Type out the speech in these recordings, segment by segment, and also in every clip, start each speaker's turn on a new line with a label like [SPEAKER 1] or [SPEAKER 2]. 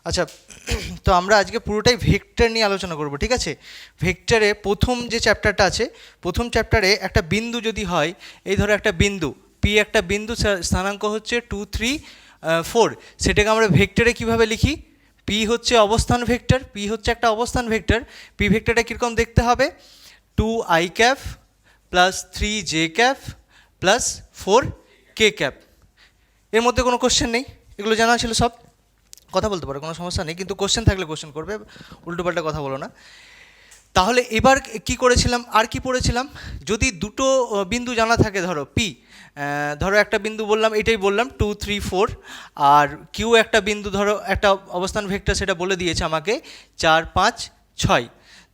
[SPEAKER 1] আচ্ছা, তো আমরা আজকে পুরোটাই ভেক্টর নিয়ে আলোচনা করব, ঠিক আছে? ভেক্টরে প্রথম যে চ্যাপ্টারটা আছে, প্রথম চ্যাপ্টারে একটা বিন্দু যদি হয়, এই ধরো একটা বিন্দু পি, একটা বিন্দু স্থানাঙ্ক হচ্ছে 2, 3, 4, সেটাকে আমরা ভেক্টরে কিভাবে লিখি? পি হচ্ছে অবস্থান ভেক্টর, পি হচ্ছে একটা অবস্থান ভেক্টর। পি ভেক্টরটা কীরকম দেখতে হবে? 2i cap plus 3j cap plus 4k cap. এর মধ্যে কোনো কোশ্চেন নেই, এগুলো জানা ছিল সব, কথা বলতে পারো, কোনো সমস্যা নেই, কিন্তু কোশ্চেন থাকলে কোশ্চেন করবে, উল্টোপাল্টা কথা বলো না। তাহলে এবার কি করেছিলাম, আর কি পড়েছিলাম? যদি দুটো বিন্দু জানা থাকে, ধরো পি, ধরো একটা বিন্দু বললাম, এটাই বললাম 2, 3, 4, আর কিউ একটা বিন্দু, ধরো একটা অবস্থান ভেক্টর, সেটা বলে দিয়েছে আমাকে 4, 5, 6।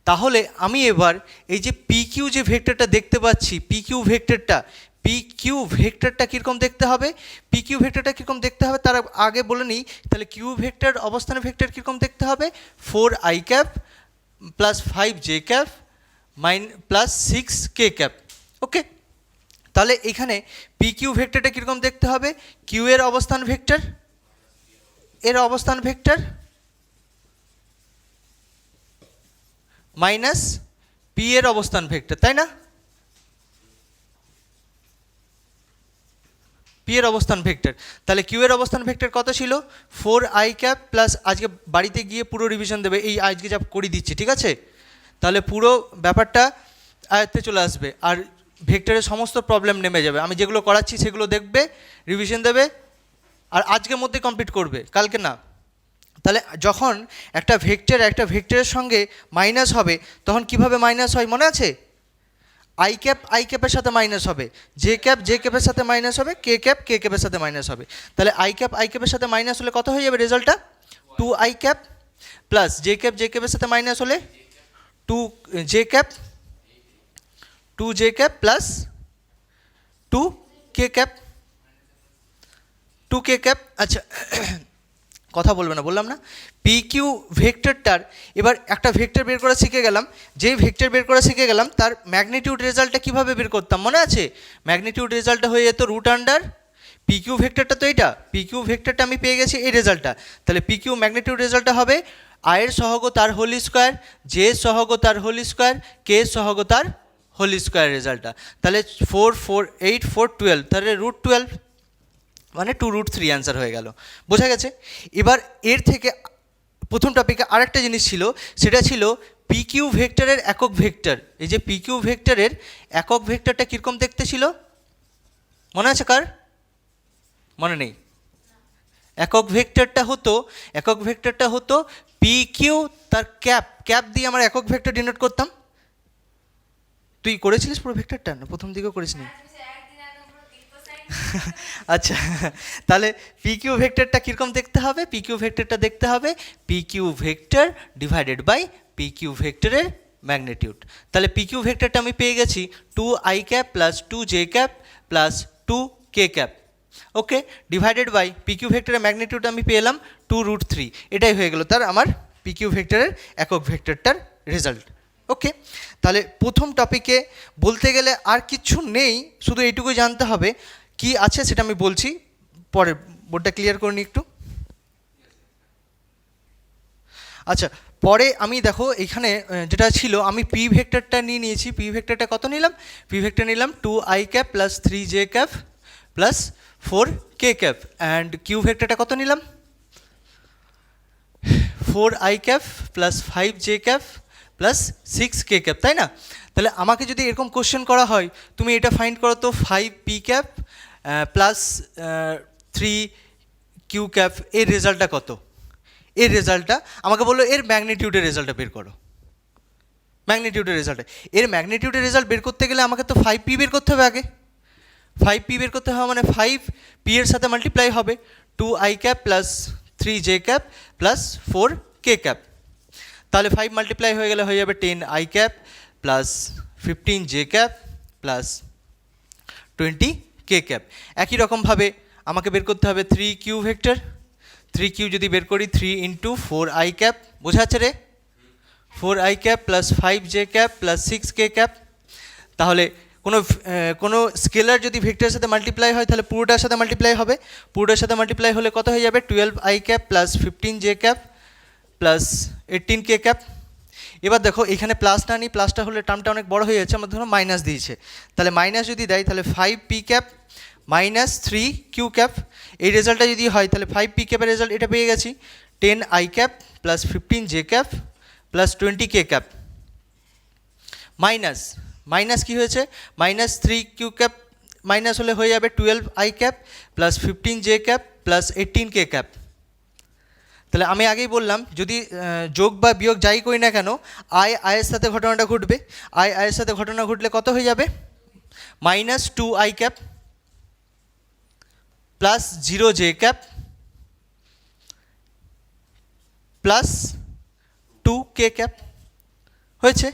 [SPEAKER 1] তাহলে আমি এবার এই যে পি কিউ যে ভেক্টরটা দেখতে পাচ্ছি, পি কিউ ভেক্টরটা কীরকম দেখতে হবে? পি কিউ ভেক্টরটা কীরকম দেখতে হবে তার আগে বলে নিই। তাহলে কিউ ভেক্টর, অবস্থান ভেক্টর কীরকম দেখতে হবে? 4i cap plus 5j cap plus 6k cap. Okay, তাহলে এখানে পি কিউ ভেক্টরটা কীরকম দেখতে হবে? কিউ এর অবস্থান ভেক্টর, এর অবস্থান ভেক্টর মাইনাস পি এর অবস্থান ভেক্টর, তাই না? পি এর অবস্থান ভেক্টর। তাহলে কিউ এর অবস্থান ভেক্টর কত ছিল? 4i ক্যাপ প্লাস, আজকে বাড়িতে গিয়ে পুরো রিভিশন দেবে, এই আজকে যা করে দিচ্ছি, ঠিক আছে? তাহলে পুরো ব্যাপারটা আয়ত্তে চলে আসবে, আর ভেক্টরের সমস্ত প্রবলেম নেমে যাবে। আমি যেগুলো করাচ্ছি সেগুলো দেখবে, রিভিশন দেবে, আর আজকের মধ্যে কমপ্লিট করবে, কালকে না। তাহলে যখন একটা ভেক্টরের সঙ্গে মাইনাস হবে, তখন কিভাবে মাইনাস হয় মনে আছে? আই ক্যাপের সাথে মাইনাস হবে, জে ক্যাপের সাথে মাইনাস হবে, কে ক্যাপের সাথে মাইনাস হবে। তাহলে আই ক্যাপের সাথে মাইনাস হলে কত হয়ে যাবে রেজাল্টটা? 2i ক্যাপ প্লাস জে ক্যাপের সাথে মাইনাস হলে 2j cap plus 2k cap. আচ্ছা, কথা বলবে না, বললাম না? পি কিউ ভেক্টরটার এবার একটা ভেক্টর বের করা শিখে গেলাম। যেই ভেক্টর বের করা শিখে গেলাম, তার ম্যাগনিটিউড রেজাল্টটা কীভাবে বের করতাম মনে আছে? ম্যাগনিটিউড রেজাল্টটা হয়ে যেত রুট আন্ডার পি কিউ ভেক্টরটা, তো এইটা পি কিউ ভেক্টরটা আমি পেয়ে গেছি এই রেজাল্টটা। তাহলে পি কিউ ম্যাগনিটিউড রেজাল্টটা হবে আয়ের সহগ তার হোল স্কোয়ার, জে সহগ তার হোল স্কোয়ার, কে সহগ তার হোল স্কোয়ার রেজাল্টটা। তাহলে 4, 4, 8, 4, 12, তাহলে √12 মানে 2√3 অ্যান্সার হয়ে গেল। বোঝা গেছে? এবার এর থেকে প্রথম টপিকে আরেকটা জিনিস ছিল, সেটা ছিল পি কিউ ভেক্টরের একক ভেক্টর। এই যে পি কিউ ভেক্টরের একক ভেক্টরটা কীরকম দেখতে ছিল মনে আছে কার? মনে নেই? একক ভেক্টরটা হতো পি কিউ, তার ক্যাপ দিয়ে আমরা একক ভেক্টর ডিনোট করতাম। তুই করেছিলিস পুরো ভেক্টরটা না প্রথম দিকেও করিসনি? আচ্ছা, তাহলে পি কিউ ভেক্টরটা কীরকম দেখতে হবে? পি কিউ ভেক্টরটা দেখতে হবে P Q vector divided by P Q ভেক্টরের ম্যাগনিটিউড। তাহলে পি কিউ ভেক্টরটা আমি পেয়ে গেছি 2i cap plus 2j cap plus 2k cap. Okay, divided by P Q ভেক্টরের ম্যাগনিটিউড আমি পেলাম 2√3। এটাই হয়ে গেল তার আমার পি কিউ ভেক্টরের একক ভেক্টরটার রেজাল্ট। ওকে, তাহলে প্রথম টপিকে বলতে গেলে আর কিছু নেই, শুধু এইটুকুই জানতে হবে। কি আছে সেটা আমি বলছি পরে, বোর্ডটা ক্লিয়ার করে নিই একটু। আচ্ছা, পরে আমি দেখো এখানে যেটা ছিল, আমি পি ভেক্টরটা নিয়ে নিয়েছি। পি ভেক্টরটা কত নিলাম? পি ভেক্টর নিলাম 2i cap plus 3j cap plus 4k cap. And Q ভেক্টরটা কত নিলাম? 4i cap plus 5j cap plus 6k cap, তাই না? তাহলে আমাকে যদি এরকম কোশ্চেন করা হয়, তুমি এটা ফাইন্ড করো তো 5p cap plus 3q cap, এর রেজাল্টটা কত? এর রেজাল্টটা আমাকে বললো এর ম্যাগনিটিউডের রেজাল্টটা বের করো। ম্যাগনিটিউডের রেজাল্ট বের করতে গেলে আমাকে তো 5p বের করতে হবে আগে। 5p বের করতে হবে মানে 5p এর সাথে মাল্টিপ্লাই হবে 2i cap plus 3j cap plus 4k cap. তাহলে 5 মাল্টিপ্লাই হয়ে গেলে হয়ে যাবে 10i cap plus 15j cap plus 20k cap. একই রকমভাবে আমাকে বের করতে হবে 3q ভেক্টর। 3q যদি বের করি 3 × 4i ক্যাপ, বোঝা যাচ্ছে রে? 4i cap plus 5j cap plus 6k cap. তাহলে কোনো স্কেলার যদি ভেক্টরের সাথে মাল্টিপ্লাই হয়, তাহলে পুরোটার সাথে মাল্টিপ্লাই হবে। পুরোটার সাথে মাল্টিপ্লাই হলে কত হয়ে যাবে? 12i cap plus 15j cap plus 18k cap. এবার দেখো এখানে প্লাস না নিই, প্লাসটা হলে টার্মটা অনেক বড় হয়ে যাচ্ছে, আমার ধরো মাইনাস দিয়েছে, তাহলে মাইনাস যদি দেয় তাহলে 5p cap minus 3q cap. এই রেজাল্টটা যদি হয় তাহলে 5p ক্যাপের রেজাল্ট এটা পেয়ে গেছি, 10i cap plus 15j cap plus 20k cap minus minus কী হয়েছে, মাইনাস 3q ক্যাপ মাইনাস হলে হয়ে যাবে 12i cap plus 15j cap plus 18k cap. তাহলে আমি আগেই বললাম যদি যোগ বা বিয়োগ যাই করি না কেন, আয়ের সাথে ঘটনাটা ঘটবে, আয়ের সাথে ঘটনা ঘটলে কত হয়ে যাবে, minus 2i cap plus 0j cap plus 2k cap হয়েছে।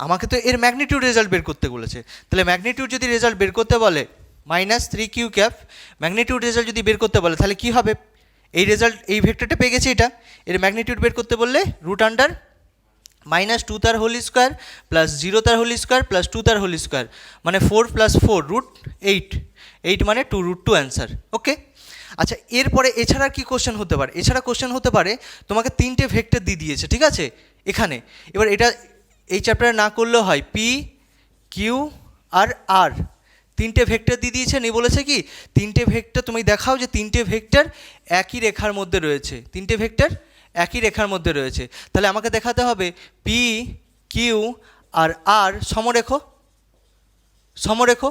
[SPEAKER 1] আমাকে তো এর ম্যাগনিটিউড রেজাল্ট বের করতে বলেছে, তাহলে ম্যাগনিটিউড যদি রেজাল্ট বের করতে বলে minus 3q cap, magnitude result যদি বের করতে বলে তাহলে কী হবে, এই রেজাল্ট এই ভেক্টরটা পেয়ে গেছি, এটা এর ম্যাগনিটিউড বের করতে বললে রুট আন্ডার মাইনাস 2 তার হোল স্কোয়ার প্লাস 0 তার হোল স্কোয়ার প্লাস 2 তার হোল স্কোয়ার, মানে 4 + 4 রুট 8 মানে 2√2 অ্যান্সার। ওকে, আচ্ছা এরপরে এছাড়া কি কোশ্চেন হতে পারে, এছাড়া কোশ্চেন হতে পারে তোমাকে 3টে ভেক্টর দিয়ে দিয়েছে, ঠিক আছে এখানে। এবার এটা এই চ্যাপ্টারে না করলেও হয়, পি কিউ আর আর 3টে ভেক্টর দিয়ে দিয়েছে, নিয়ে বলেছে কি 3টে ভেক্টর তুমি দেখাও যে 3টে ভেক্টর একই রেখার মধ্যে রয়েছে, 3টে ভেক্টর একই রেখার মধ্যে রয়েছে। তাহলে আমাকে দেখাতে হবে পি কিউ আর আর সমরেখ, সমরেখ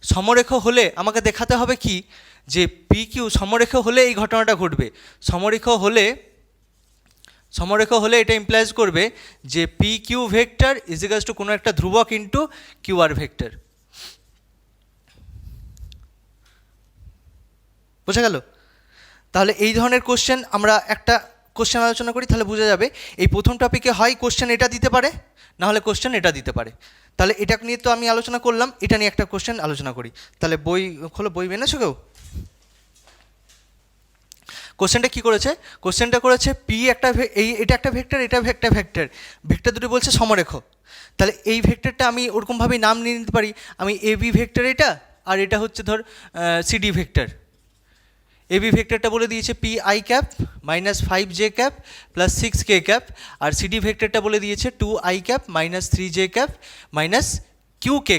[SPEAKER 1] সমরেখ হলে আমাকে দেখাতে হবে কি যে পি কিউ সমরেখ হলে এই ঘটনাটা ঘটবে, সমরেখ হলে এটা ইমপ্লাইজ করবে যে P Q vector is equals to কোনো একটা ধ্রুবক ইন্টু কিউ আর ভেক্টর। বোঝা গেল? তাহলে এই ধরনের কোশ্চেন আমরা একটা কোশ্চেন আলোচনা করি, তাহলে বোঝা যাবে এই প্রথম টপিকে হয় কোশ্চেন এটা দিতে পারে, না হলে কোশ্চেন এটা দিতে পারে। তাহলে এটা নিয়ে তো আমি আলোচনা করলাম, এটা নিয়ে একটা কোশ্চেন আলোচনা করি। তাহলে বই খোলো, বই এনেছো কেউ? কোশ্চেনটা কী করেছে, কোশ্চেনটা করেছে পি একটা এটা একটা ভেক্টর, এটা একটা ভেক্টর, ভেক্টর দুটো বলছে সমরেখ। তাহলে এই ভেক্টরটা আমি ওরকমভাবেই নাম নিয়ে নিতে পারি, আমি এবি ভেক্টর এটা, আর এটা হচ্ছে ধর সিডি ভেক্টর। এবি ভেক্টরটা বলে দিয়েছে P i cap minus 5j cap plus 6k cap, আর সিডি ভেক্টরটা বলে দিয়েছে 2i cap minus 3j cap minus কিউকে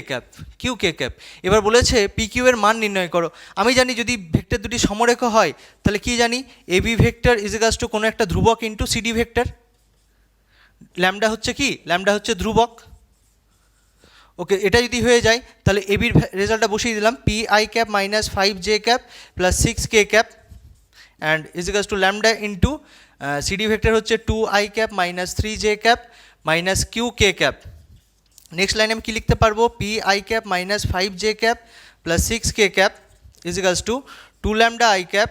[SPEAKER 1] ক্যাপ। এবার বলেছে পি কিউ এর মান নির্ণয় করো। আমি জানি যদি ভেক্টর দুটি সমরেখ হয় তাহলে কি জানি, AB vector is equals to কোনো একটা ধ্রুবক ইন্টু সিডি ভেক্টর, ল্যামডা হচ্ছে কি, ল্যামডা হচ্ছে ধ্রুবক। ওকে, এটা যদি হয়ে যায় তাহলে এবির রেজাল্টটা বসিয়ে দিলাম, P i cap minus 5j cap plus 6k cap and is equals to lambda into CD vector হচ্ছে 2i cap minus 3j cap minus কিউk ক্যাপ। নেক্সট লাইনে আমি কী লিখতে পারবো, P i cap minus 5j cap plus 6k cap is equals to 2 lambda i cap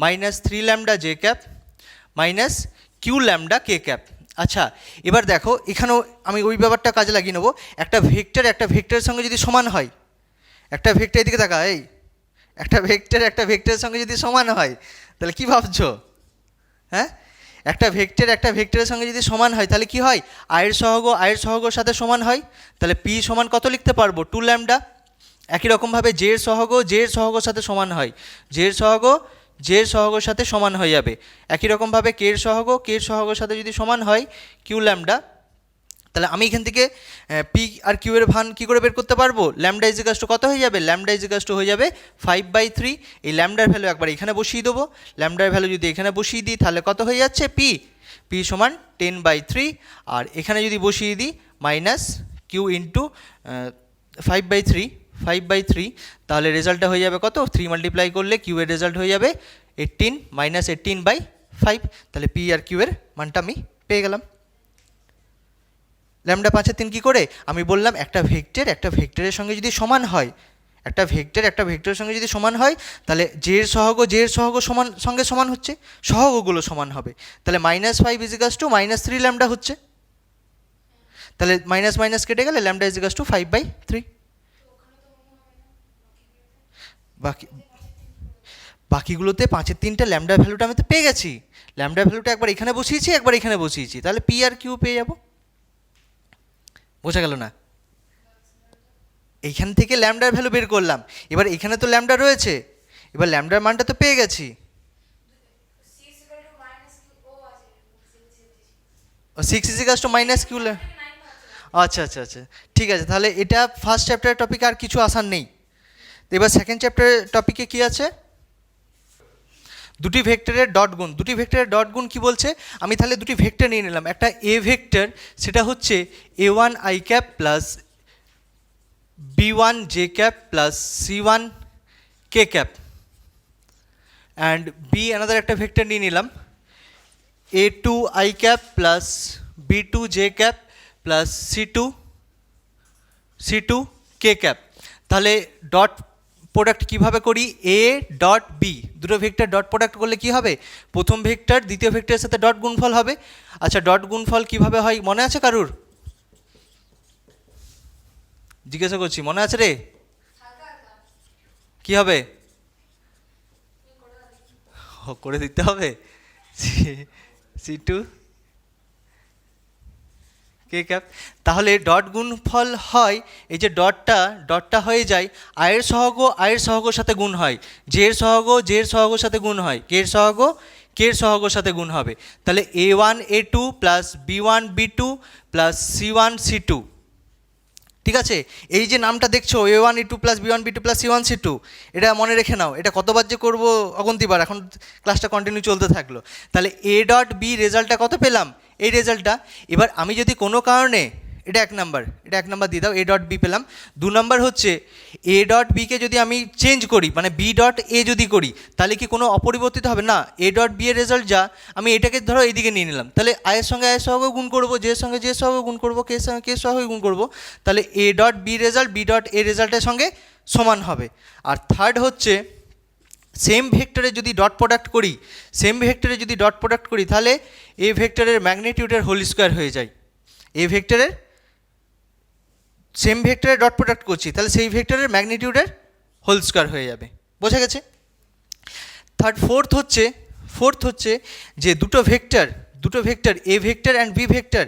[SPEAKER 1] minus 3 lambda j cap minus Q lambda k cap. আচ্ছা এবার দেখো এখানেও আমি ওই ব্যাপারটা কাজে লাগিয়ে নেবো, একটা ভেক্টরের সঙ্গে যদি সমান হয়, একটা ভেক্টর এদিকে তাকা, এই একটা ভেক্টরের সঙ্গে যদি সমান হয় তাহলে কি ভাবছো, হ্যাঁ একটা ভেক্টরের সঙ্গে যদি সমান হয় তাহলে কি হয়, আয়ের সহগের সাথে সমান হয়, তাহলে পি সমান কত লিখতে পারবো, 2 ল্যামডা। একই রকমভাবে জে এর সহগের সাথে সমান হয়, জে এর সহগের সাথে সমান হয়ে যাবে। একই রকমভাবে কে এর সহগের সাথে যদি সমান হয় কিউ ল্যামডা, তাহলে আমি এখান থেকে পি আর কিউ এর মান কী করে বের করতে পারবো, ল্যামডা ইজ ইকুয়ালস টু কত হয়ে যাবে, ল্যামডা ইজ ইকুয়ালস টু হয়ে যাবে 5/3। এই ল্যামডার ভ্যালু একবার এখানে বসিয়ে দেবো, ল্যামডার ভ্যালু যদি এখানে বসিয়ে দিই তাহলে কত হয়ে যাচ্ছে, পি সমান 10/3, আর এখানে যদি বসিয়ে দিই মাইনাস কিউ ইন্টু 5/3, তাহলে রেজাল্টটা হয়ে যাবে কত, 3 মাল্টিপ্লাই করলে কিউ এর রেজাল্ট হয়ে যাবে 18 মাইনাস 18/5। তাহলে পি আর কিউ এর মানটা আমি পেয়ে গেলাম। ল্যামডা 5/3 কী করে, আমি বললাম একটা ভেক্টরের সঙ্গে যদি সমান হয়, একটা ভেক্টরের সঙ্গে যদি সমান হয় তাহলে জে এর সহগ সমান হচ্ছে, সহগগুলো সমান হবে, তাহলে -5 ইজ ইকুয়ালস টু -3 ল্যামডা হচ্ছে, তাহলে মাইনাস মাইনাস কেটে গেলে lambda is equals two 5/3। বাকিগুলোতে 5/3 lambda ভ্যালুটা আমি তো পেয়ে গেছি, ল্যামডা ভ্যালুটা একবার এখানে বসিয়েছি, একবার এখানে বসিয়েছি, তাহলে পি আর কিউ পেয়ে যাবো। বোঝা গেল না? এইখান থেকে ল্যামডার ভ্যালু বের করলাম, এবার এখানে তো ল্যামডা রয়েছে, এবার ল্যামডার মানটা তো পেয়ে গেছি। সিক্স ইজিকাস টু মাইনাস কিউ। আচ্ছা আচ্ছা আচ্ছা, ঠিক আছে, তাহলে এটা ফার্স্ট চ্যাপ্টারের টপিক, আর কিছু আসার নেই। এবার সেকেন্ড চ্যাপ্টারের টপিকে কি আছে? দুটি ভেক্টরের ডট গুণ। দুটি ভেক্টরের ডট গুণ কী বলছে? আমি তাহলে দুটি ভেক্টর নিয়ে নিলাম। একটা এ ভেক্টর, সেটা হচ্ছে a1 i cap plus b1 j cap plus c1 k cap, and B another একটা ভেক্টর নিয়ে নিলাম a2 i cap plus b2 j cap plus c2 k cap. তাহলে ডট প্রোডাক্ট কীভাবে করি? এ ডট বি, দুটো vector dot product করলে কি হবে? প্রথম ভেক্টর দ্বিতীয় ভেক্টরের সাথে ডট গুণফল হবে। আচ্ছা, ডট গুণফল কিভাবে হয় মনে আছে কারুর? জিজ্ঞাসা করছি, মনে আছে রে? কি হবে? করে দিতে হবে c2 কে ক্যাপ। তাহলে ডট গুণফল হয়, এই যে ডটটা হয়ে যায় আয়ের সহগের সাথে গুণ হয়, জের সহগের সাথে গুণ হয়, কের সহগের সাথে গুণ হবে। তাহলে a1 a2 plus b1 b2 plus c1 c2। ঠিক আছে, এই যে নামটা দেখছো a1 a2 plus b1 b2 plus c1 c2, এটা মনে রেখে নাও। এটা কতবার যে করবো অগন্তিবার, এখন ক্লাসটা কন্টিনিউ চলতে থাকলো। তাহলে এ ডট বি রেজাল্টটা কত পেলাম? এই রেজাল্টটা। এবার আমি যদি কোনো কারণে, এটা এক নাম্বার দিয়ে দাও, এ ডট বি পেলাম। দু নাম্বার হচ্ছে এ ডট বিকে যদি আমি চেঞ্জ করি, মানে বি ডট এ যদি করি, তাহলে কি কোনো অপরিবর্তিত হবে না? এ ডট বি এর রেজাল্ট যা, আমি এটাকে ধরো এইদিকে নিয়ে নিলাম, তাহলে আয়ের সঙ্গে গুণ করবো, জের সঙ্গে গুণ করবো, কে সঙ্গে কে সহগে গুণ করবো, তাহলে A dot B result B dot A রেজাল্টের সঙ্গে সমান হবে। আর থার্ড হচ্ছে সেম ভেক্টরে যদি ডট প্রোডাক্ট করি, তাহলে এ ভেক্টরের ম্যাগনিটিউডের হোল স্কোয়ার হয়ে যায়। এ ভেক্টরের সেম ভেক্টরে ডট প্রোডাক্ট করছি, তাহলে সেই ভেক্টরের ম্যাগনিটিউডের হোল স্কোয়ার হয়ে যাবে। বোঝা গেছে? ফোর্থ হচ্ছে যে দুটো vector A vector and B vector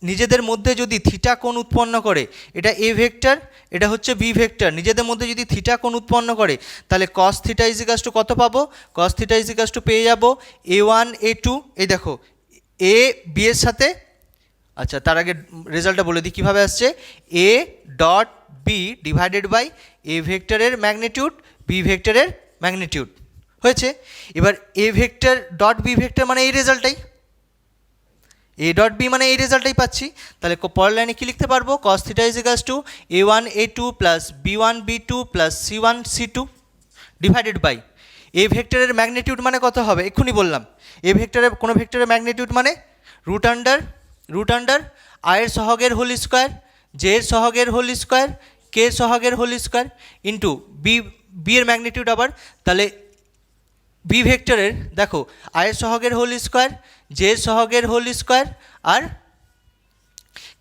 [SPEAKER 1] নিজেদের মধ্যে যদি থিটা কোণ উৎপন্ন করে, এটা এ ভেক্টর, এটা হচ্ছে বি ভেক্টর, নিজেদের মধ্যে যদি থিটা কোণ উৎপন্ন করে, তাহলে কস থিটা ইজিকাস টু কত পাবো? কস থিটা ইজিকাস টু পেয়ে যাবো a1 a2, এই দেখো এ বি এর সাথে। আচ্ছা, তার আগে রেজাল্টটা বলে দিই কীভাবে আসছে। A dot B divided by A ভেক্টরের ম্যাগনিটিউড বি ভেক্টরের ম্যাগনিটিউড হয়েছে। এবার A vector dot B vector মানে এই রেজাল্টটাই, এ ডট বি মানে এই রেজাল্টটাই পাচ্ছি। তাহলে পরের লাইনে কী লিখতে পারবো? কস থিটা ইজিকাস to a1 a2 plus b1 b2 plus c1 c2 divided by A ভেক্টরের ম্যাগনিটিউড মানে কত হবে? এক্ষুনি বললাম, এ ভেক্টরের কোনো ভেক্টরের ম্যাগনিটিউড মানে রুট আন্ডার আয়ের সহগের হোল স্কোয়ার, জের সহগের হোল স্কোয়ার, কে সহগের হোল স্কোয়ার ইন্টু বি এর ম্যাগনিটিউড আবার। তাহলে বি ভেক্টরের দেখো আয়ের সহগের হোল স্কোয়ার, জের সহগের হোল স্কোয়ার আর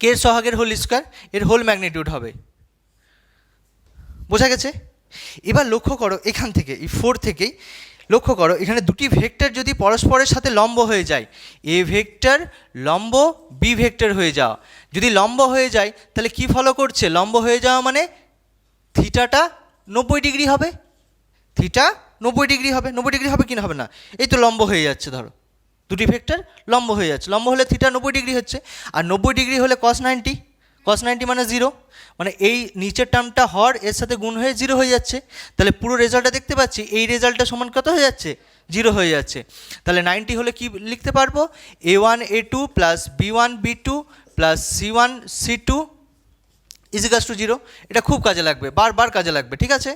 [SPEAKER 1] কে সহগের হোল স্কোয়ার, এর হোল ম্যাগনিটিউড হবে। বোঝা গেছে? এবার লক্ষ্য করো এখান থেকে, এই ফোর থেকেই লক্ষ্য করো, এখানে দুটি ভেক্টর যদি পরস্পরের সাথে লম্ব হয়ে যায়, এ ভেক্টর লম্ব বি ভেক্টর হয়ে যাওয়া, যদি লম্ব হয়ে যায় তাহলে কি ফলো করছে? লম্ব হয়ে যাওয়া মানে থিটাটা 90 ডিগ্রি হবে, থিটা 90 ডিগ্রি হবে। 90 ডিগ্রি হবে কি না হবে না? এই তো লম্ব হয়ে যাচ্ছে, ধরো দুটি ভেক্টর লম্ব হয়ে যাচ্ছে, লম্ব হলে থিটা 90 ডিগ্রি হচ্ছে, আর 90 ডিগ্রি হলে cos 90 মানে 0, মানে এই নিচের টার্মটা হর এর সাথে গুণ হয়ে 0 হয়ে যাচ্ছে। তাহলে পুরো রেজাল্টটা দেখতে পাচ্ছি, এই রেজাল্টটা সমান কত হয়ে যাচ্ছে? 0 হয়ে যাচ্ছে। তাহলে 90 হলে কি লিখতে পারবো? a1 a2 plus b1 b2 plus c1 c2 ইজিকাস to 0। এটা খুব কাজে লাগবে, বারবার কাজে লাগবে, ঠিক আছে?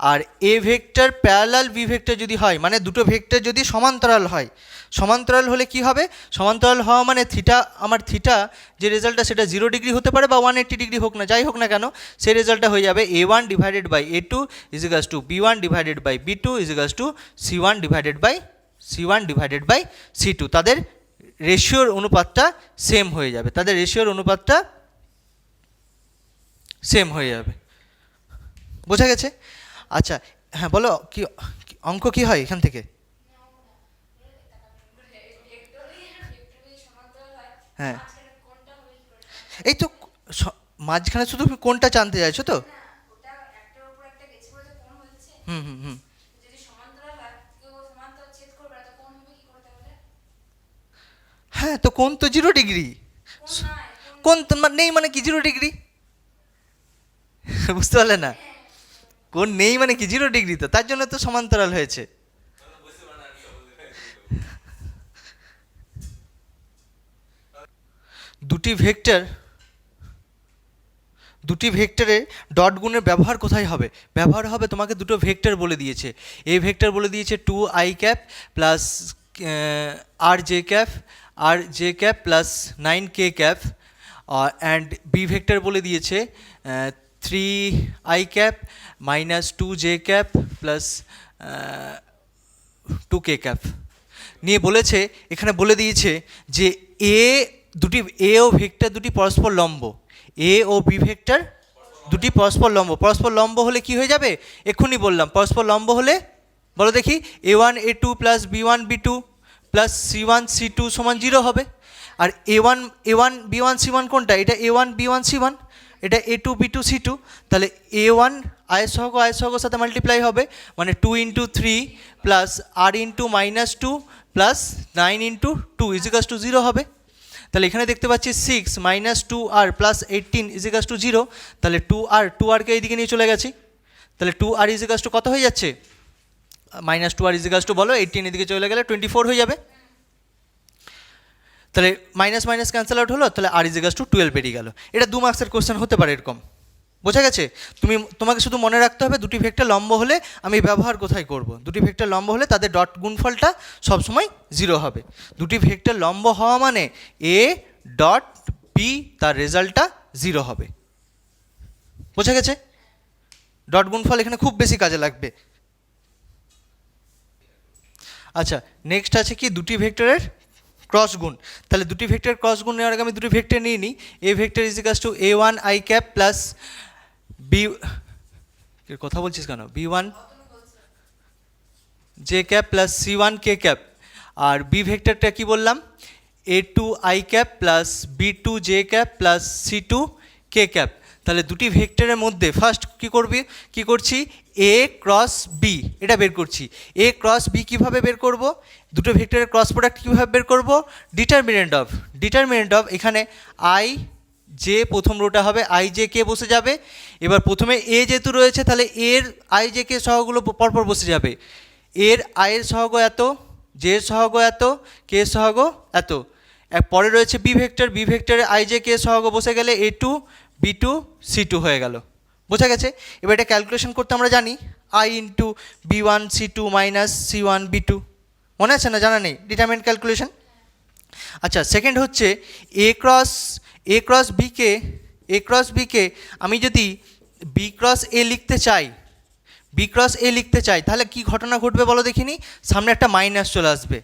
[SPEAKER 1] আর A vector parallel B vector যদি হয়, মানে দুটো ভেক্টর যদি সমান্তরাল হয়, সমান্তরাল হলে কি হবে? সমান্তরাল হওয়া মানে থিটা যে রেজাল্টটা সেটা 0 ডিগ্রি হতে পারে বা 180 ডিগ্রি হোক না, যাই হোক না কেন, সেই রেজাল্টটা হয়ে যাবে a1 ডিভাইডেড বাই a2 ইজিকাস to b1 divided by b2 ইজিকাস to c1 divided by c2। তাদের রেশিওর অনুপাতটা সেম হয়ে যাবে, সেম হয়ে যাবে। বোঝা গেছে? আচ্ছা, হ্যাঁ বলো, কি অঙ্ক কি হয় এখান থেকে? হ্যাঁ, এই তো মাঝখানে শুধু কোনটা জানতে চাইছো তো? হুম হুম হুম হ্যাঁ, তো কোণ তো 0 ডিগ্রি, কোন নেই মানে কি 0 ডিগ্রি, বুঝতে পারলে না? কোন নেই মানে কি 0 ডিগ্রি, তো তার জন্য তো সমান্তরাল হয়েছে। দুটি ভেক্টরের ডট গুণের ব্যবহার কোথায় হবে? ব্যবহার হবে, তোমাকে দুটো ভেক্টর বলে দিয়েছে। এ ভেক্টর বলে দিয়েছে 2i ক্যাপ প্লাস আর J cap plus 9k cap, and B vector বলে দিয়েছে 3i cap minus 2j cap plus 2k cap নিয়ে বলেছে। এখানে বলে দিয়েছে যে এ ও ভেক্টর দুটি পরস্পর লম্ব, এ ও বি ভেক্টর দুটি পরস্পর লম্ব। পরস্পর লম্ব হলে কি হয়ে যাবে? এক্ষুনি বললাম, পরস্পর লম্ব হলে বলো দেখি, a1 a2 plus b1 b2 plus c1 c2 সমান 0 হবে। আর a1 b1 c1 কোনটা? এটা a1 b1 c1, এটা a2 b2 c2। তাহলে a1 আয়ের সহগের সাথে মাল্টিপ্লাই হবে, মানে 2 into 3 plus r into minus 2 plus 9 into 2 ইজিকাস টু 0 হবে। তাহলে এখানে দেখতে পাচ্ছি 6 মাইনাস 2r প্লাস 18 ইজিকাস টু 0। তাহলে 2rকে এইদিকে নিয়ে চলে গেছি। তাহলে 2r ইজিকাস টু কত হয়ে যাচ্ছে? মাইনাস 2r ইজিকাস টু বলো 18 এদিকে চলে গেলে 24 হয়ে যাবে। তাহলে মাইনাস মাইনাস ক্যান্সেল আউট হলো, তাহলে r ইজিকাস টু 12 বেরিয়ে গেল। এটা 2 মার্কসের কোশ্চেন হতে পারে এরকম, বোঝা গেছে? তোমাকে শুধু মনে রাখতে হবে দুটি ভেক্টর লম্ব হলে আমি ব্যবহার কোথায় করব। দুটি ভেক্টর লম্ব হলে তাদের ডট গুণফলটা সবসময় 0 হবে। দুটি ভেক্টর লম্ব হওয়া মানে এ ডট বি তার রেজাল্টটা 0 হবে, বোঝা গেছে? ডট গুণফল এখানে খুব বেশি কাজে লাগবে। আচ্ছা, নেক্সট আছে কি দুটি ভেক্টরের ক্রস গুণ। তাহলে দুটি ভেক্টর ক্রস গুণ নেওয়ার আগে আমি দুটি ভেক্টর নিয়ে নিই। এ ভেক্টর ইজিকাস to a1 i cap plus B, কথা বলছিস কেন, b1 j cap plus c1 k cap. আর বি ভেক্টরটা কি বললাম? a2 i cap plus b2 j cap plus c2 k cap. তাহলে দুটি ভেক্টরের মধ্যে ফার্স্ট কি করছি, এ ক্রস বি এটা বের করছি। এ ক্রস বি কীভাবে বের করব? দুটো ভেক্টরের ক্রস প্রোডাক্ট কীভাবে বের করব? ডিটারমিনেন্ট অফ এখানে আই জে প্রথম রোটা হবে, আই জে কে বসে যাবে। এবার প্রথমে এ যেহেতু রয়েছে তাহলে এর আই জে কে সহগগুলো পরপর বসে যাবে। এর আয়ের সহগ এত, জের সহগ এত, কে সহগ এত। পরে রয়েছে বি ভেক্টরে আই জে কে সহগ বসে গেলে a2 b2 c2 হয়ে গেল, বোঝা গেছে? এবার এটা ক্যালকুলেশন করতে আমরা জানি i into b1 c2 minus c1 b2, মনে আছে না? জানা নেই? Determinant calculation. আচ্ছা, সেকেন্ড হচ্ছে এ ক্রস বিকে আমি যদি বি ক্রস এ লিখতে চাই তাহলে কি ঘটনা ঘটবে বলো দেখিনি? সামনে একটা মাইনাস চলে আসবে।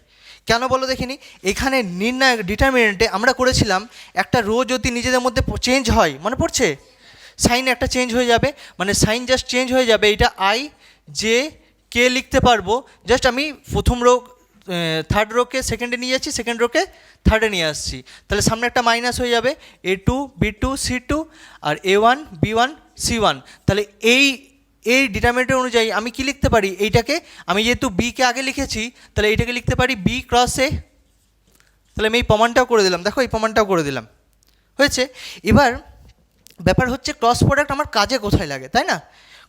[SPEAKER 1] কেন বলো দেখিনি? এখানে নির্ণায়ক ডিটারমিনেন্টে আমরা করেছিলাম একটা রো যদি নিজেদের মধ্যে চেঞ্জ হয়, মনে পড়ছে? সাইন একটা চেঞ্জ হয়ে যাবে, মানে সাইন জাস্ট চেঞ্জ হয়ে যাবে। এটা আই জে কে লিখতে পারবো, জাস্ট আমি প্রথম রো থার্ড রোকে সেকেন্ডে নিয়ে যাচ্ছি, সেকেন্ড রোকে থার্ডে নিয়ে আসছি। তাহলে সামনে একটা মাইনাস হয়ে যাবে, a2 b2 c2 আর a1 b1 c1। তাহলে এই ডিটারমিনেন্টের অনুযায়ী আমি কি লিখতে পারি? এইটাকে আমি যেহেতু বিকে আগে লিখেছি তাহলে এইটাকে লিখতে পারি বি ক্রস এ। তাহলে আমি এই প্রমাণটাও করে দিলাম, দেখো এই প্রমাণটাও করে দিলাম, হয়েছে? এবার ব্যাপার হচ্ছে ক্রস প্রোডাক্ট আমার কাজে কোথায় লাগে, তাই না?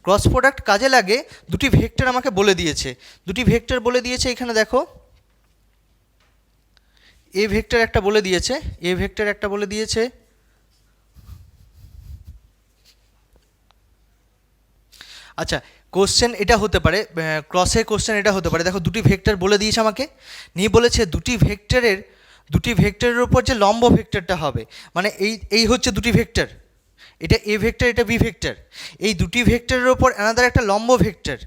[SPEAKER 1] ক্রস প্রোডাক্ট কাজে লাগে, দুটি ভেক্টর আমাকে বলে দিয়েছে। এখানে দেখো এ ভেক্টর একটা বলে দিয়েছে, আচ্ছা কোশ্চেন এটা হতে পারে, ক্রসের কোশ্চেন এটা হতে পারে। দেখো দুটি ভেক্টর বলে দিয়েছে আমাকে, নিয়ে বলেছে দুটি ভেক্টরের উপর যে লম্ব ভেক্টরটা হবে, মানে এই হচ্ছে দুটি ভেক্টর, এটা এ ভেক্টর এটা বি ভেক্টর, এই দুটি ভেক্টরের ওপর অ্যানাদার একটা লম্ব ভেক্টর।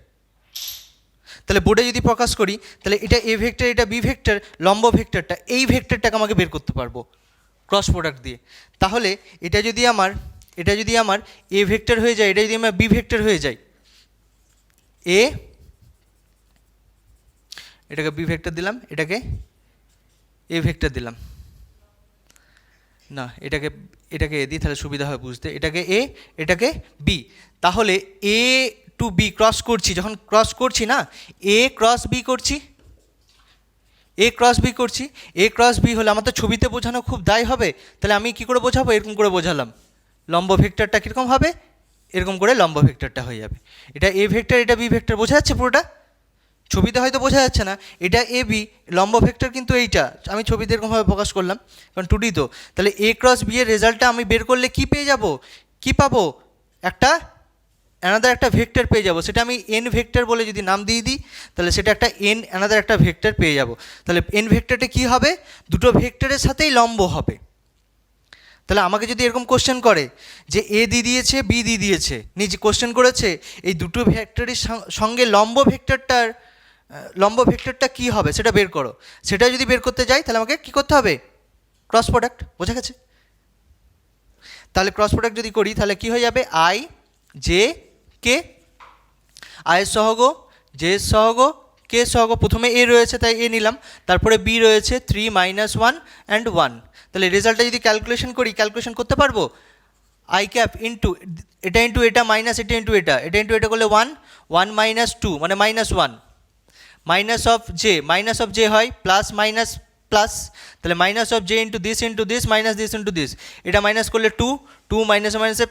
[SPEAKER 1] তাহলে বোর্ডে যদি প্রকাশ করি তাহলে এটা এ ভেক্টর এটা বি ভেক্টর, লম্ব ভেক্টরটা এই ভেক্টরটাকে আমাকে বের করতে পারবো ক্রস প্রোডাক্ট দিয়ে। তাহলে এটা যদি আমার এ ভেক্টর হয়ে যায়, এটা যদি আমার বি ভেক্টর হয়ে যায়, এটাকে বি ভেক্টর দিলাম, এটাকে এ ভেক্টর দিলাম না, এটাকে এ দিই তাহলে সুবিধা হয় বুঝতে, এটাকে এ এটাকে বি। তাহলে এ টু বি ক্রস করছি, যখন ক্রস করছি না, এ ক্রস বি করছি, এ ক্রস বি করছি, এ ক্রস বি হলে আমার তো ছবিতে বোঝানো খুব দায় হবে, তাহলে আমি কি করে বোঝাবো, এরকম করে বোঝালাম, লম্ব ভেক্টরটা কীরকম হবে, এরকম করে লম্ব ভেক্টরটা হয়ে যাবে। এটা এ ভেক্টর, এটা বি ভেক্টর, বোঝা যাচ্ছে পুরোটা? ছবিতে হয়তো বোঝা যাচ্ছে না, এটা এ বি, লম্ব ভেক্টর কিন্তু এইটা, আমি ছবিতে এরকমভাবে প্রকাশ করলাম কারণ 2D তো। তাহলে এ ক্রস বি এর রেজাল্টটা আমি বের করলে কি পেয়ে যাব, কি পাবো, একটা অ্যানাদার একটা ভেক্টর পেয়ে যাব, সেটা আমি এন ভেক্টর বলে যদি নাম দিয়ে দিই তাহলে সেটা একটা এন অ্যানাদার একটা ভেক্টর পেয়ে যাব। তাহলে এন ভেক্টরটা কী হবে, দুটো ভেক্টরের সাথেই লম্ব হবে। তাহলে আমাকে যদি এরকম কোশ্চেন করে যে এ দিয়ে দিয়েছে, বি দিয়ে দিয়েছে, নিজে কোশ্চেন করেছে এই দুটো ভেক্টরের সঙ্গে লম্ব ভেক্টরটা কী হবে সেটা বের করো, সেটা যদি বের করতে যাই তাহলে আমাকে কী করতে হবে, ক্রস প্রোডাক্ট, বোঝা গেছে? তাহলে ক্রস প্রোডাক্ট যদি করি তাহলে কী হয়ে যাবে, আই জে কে, আয়ের সহগ, জে এর সহগ, কে সহগ, প্রথমে এ রয়েছে তাই এ নিলাম, তারপরে বি রয়েছে 3 - 1 and 1। তাহলে রেজাল্টটা যদি ক্যালকুলেশন করি, ক্যালকুলেশন করতে পারবো, আই ক্যাপ ইন্টু এটা মাইনাস এটা ইন্টু এটা করলে 1 1 - 2 মানে -1, মাইনাস অফ জে হয় প্লাস মাইনাস প্লাস, তাহলে minus of J into this minus this into this, এটা মাইনাস করলে 2 মাইনাসে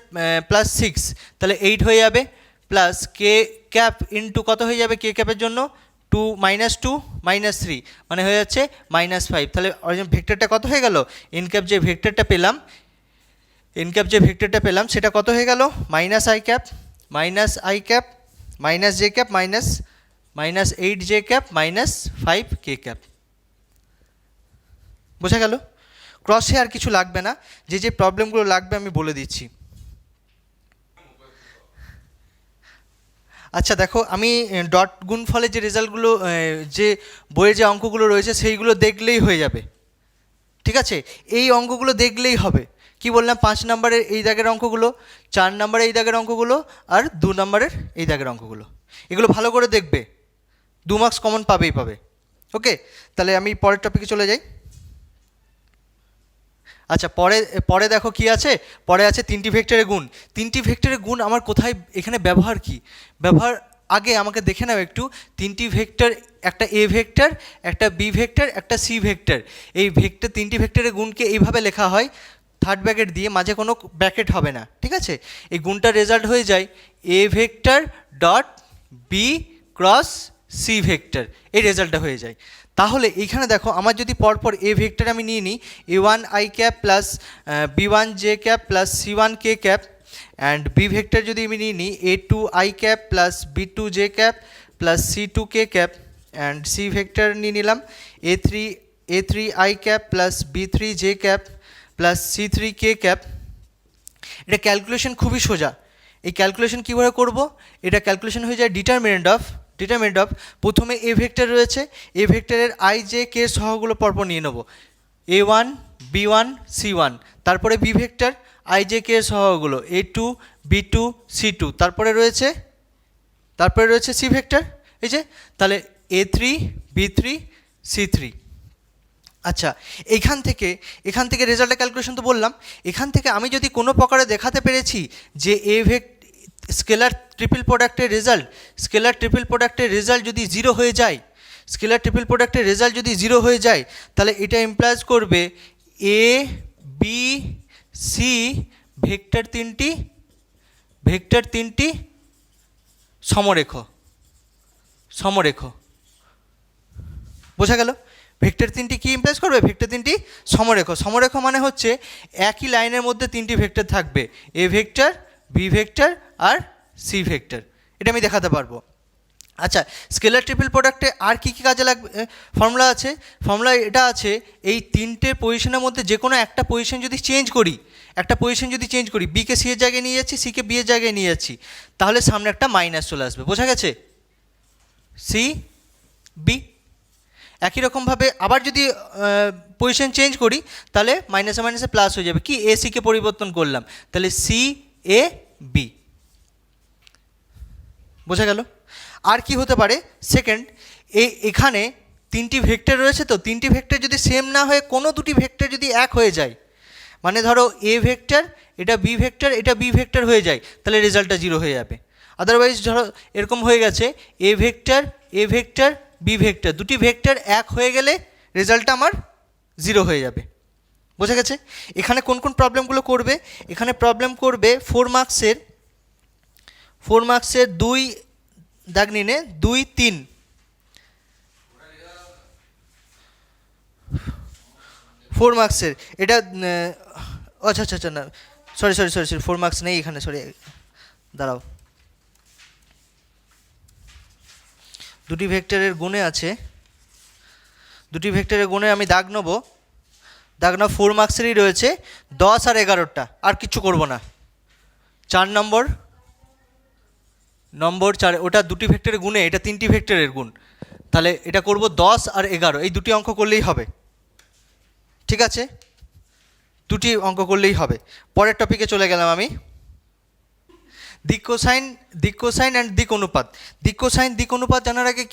[SPEAKER 1] প্লাস 6, তাহলে 8 হয়ে যাবে, প্লাস কে ক্যাপ ইন্টু কত হয়ে যাবে, কে ক্যাপের জন্য 2 -3 মানে হয়ে যাচ্ছে -5। তাহলে ভেক্টরটা কত হয়ে গেল, এন ক্যাপ যে ভেক্টরটা পেলাম সেটা কত হয়ে গেল, minus I cap minus J cap -8 J cap -5 K cap. বোঝা গেল? ক্রসে আর কিছু লাগবে না, যে প্রবলেমগুলো লাগবে আমি বলে দিচ্ছি। আচ্ছা দেখো, আমি ডট গুণফলের যে রেজাল্টগুলো, যে বইয়ের যে অঙ্কগুলো রয়েছে সেইগুলো দেখলেই হয়ে যাবে, ঠিক আছে? এই অঙ্কগুলো দেখলেই হবে। কি বললাম, 5 নম্বরের এই দাগের অঙ্কগুলো, 4 নম্বরের এই দাগের অঙ্কগুলো, আর 2 নম্বরের এই দাগের অঙ্কগুলো, এগুলো ভালো করে দেখবে, 2 মার্কস কমন পাবে। ওকে, তাহলে আমি পরের টপিকে চলে যাই। আচ্ছা, পরে দেখো কি আছে, পরে আছে 3টি ভেক্টরের গুণ। 3টি ভেক্টরের গুণ আমার কোথায়, এখানে ব্যবহার কি, আগে আমাকে দেখে নাও একটু। 3টি ভেক্টর, একটা এ ভেক্টর, একটা বি ভেক্টর, একটা সি ভেক্টর, এই 3টি ভেক্টরের গুণকে এইভাবে লেখা হয়, থার্ড ব্র্যাকেট দিয়ে, মাঝে কোনো ব্র্যাকেট হবে না, ঠিক আছে? এই গুণটার রেজাল্ট হয়ে যায় A vector dot B cross C vector, এই রেজাল্টটা হয়ে যায়। তাহলে এইখানে দেখো, আমার যদি পরপর এ ভেক্টর আমি নিয়ে নিই, a1 i cap plus b1 j cap plus c1 k cap, and B vector যদি আমি নিয়ে নিই a2 i cap plus b2 j cap plus c2 k cap, and C vector নিয়ে নিলাম a3 i cap plus b3 j cap plus c3 k cap. এটা calculation খুবই সোজা। এই ক্যালকুলেশন কীভাবে করব, এটা ক্যালকুলেশন হয়ে যায় ডিটারমিনেন্ট অফ প্রথমে এ ভেক্টর রয়েছে, এ ভেক্টরের আই জে কে সহগুলো পরপর নিয়ে নেব, a1 b1 c1, তারপরে B vector I J K সহগুলো a2 b2 c2, তারপরে রয়েছে সি ভেক্টর, এই যে, তাহলে a3 b3 c3। আচ্ছা, এখান থেকে রেজাল্টের ক্যালকুলেশন তো বললাম। এখান থেকে আমি যদি কোনো প্রকারে দেখাতে পেরেছি যে স্কেলার ট্রিপল প্রোডাক্টের রেজাল্ট যদি জিরো হয়ে যায়, তাহলে এটা ইমপ্লাইজ করবে এ বি সি ভেক্টর তিনটি সমরেখ। বোঝা গেল? ভেক্টর তিনটি কি ইমপ্লাইজ করবে, ভেক্টর তিনটি সমরেখ মানে হচ্ছে একই লাইনের মধ্যে 3টি ভেক্টর থাকবে, এ ভেক্টর, বি ভেক্টর আর সি ভেক্টর, এটা আমি দেখাতে পারবো। আচ্ছা, স্কেলার ট্রিপল প্রোডাক্টে আর কি কাজে লাগবে, ফর্মুলা এটা আছে, এই 3টে পজিশনের মধ্যে যে কোনো একটা পজিশন যদি চেঞ্জ করি, বিকে সি এর জায়গায় নিয়ে যাচ্ছি, সিকে বি এর জায়গায় নিয়ে যাচ্ছি, তাহলে সামনে একটা মাইনাস চলে আসবে। বোঝা গেছে? C B. একই রকমভাবে আবার যদি পজিশন চেঞ্জ করি তাহলে মাইনাসে প্লাস হয়ে যাবে, কি এ সিকে পরিবর্তন করলাম, তাহলে সি এ বি। বোঝা গেল? আর কি হতে পারে, সেকেন্ড, এখানে 3টি ভেক্টর রয়েছে, তো 3টি ভেক্টর যদি সেম না হয়ে কোনো দুটি ভেক্টর যদি এক হয়ে যায়, মানে ধরো এ ভেক্টর, এটা বি ভেক্টর, এটা বি ভেক্টর হয়ে যায়, তাহলে রেজাল্টটা জিরো হয়ে যাবে। আদারওয়াইজ ধরো এরকম হয়ে গেছে এ ভেক্টর বি ভেক্টর, দুটি ভেক্টর এক হয়ে গেলে রেজাল্টটা আমার 0 হয়ে যাবে। বোঝা গেছে? এখানে কোন কোন প্রবলেমগুলো করবে? এখানে প্রবলেম করবে 4 মার্কসের 2 দাগ নিনে 2, 3 4 মার্কসের এটা আচ্ছা আচ্ছা আচ্ছা না সরি 4 মার্কস নেই এখানে, সরি দাঁড়াও, দুটি ভেক্টরের গুণে আছে, দুটি ভেক্টরের গুণে আমি দাগ নেব, দাগ না 4 মার্কসেরই রয়েছে 10 আর 11টা, আর কিছু করব না। 4 নম্বর 4, ওটা দুটি ভেক্টরের গুণে, এটা 3টি ভেক্টরের গুণ, তাহলে এটা করব 10 আর 11, এই দুটি অঙ্ক করলেই হবে। ঠিক আছে, দুটি অঙ্ক করলেই হবে। পরের টপিকে চলে গেলাম আমি। দিক কোসাইন অ্যান্ড দিক অনুপাত। দিক অনুপাত জানার আগে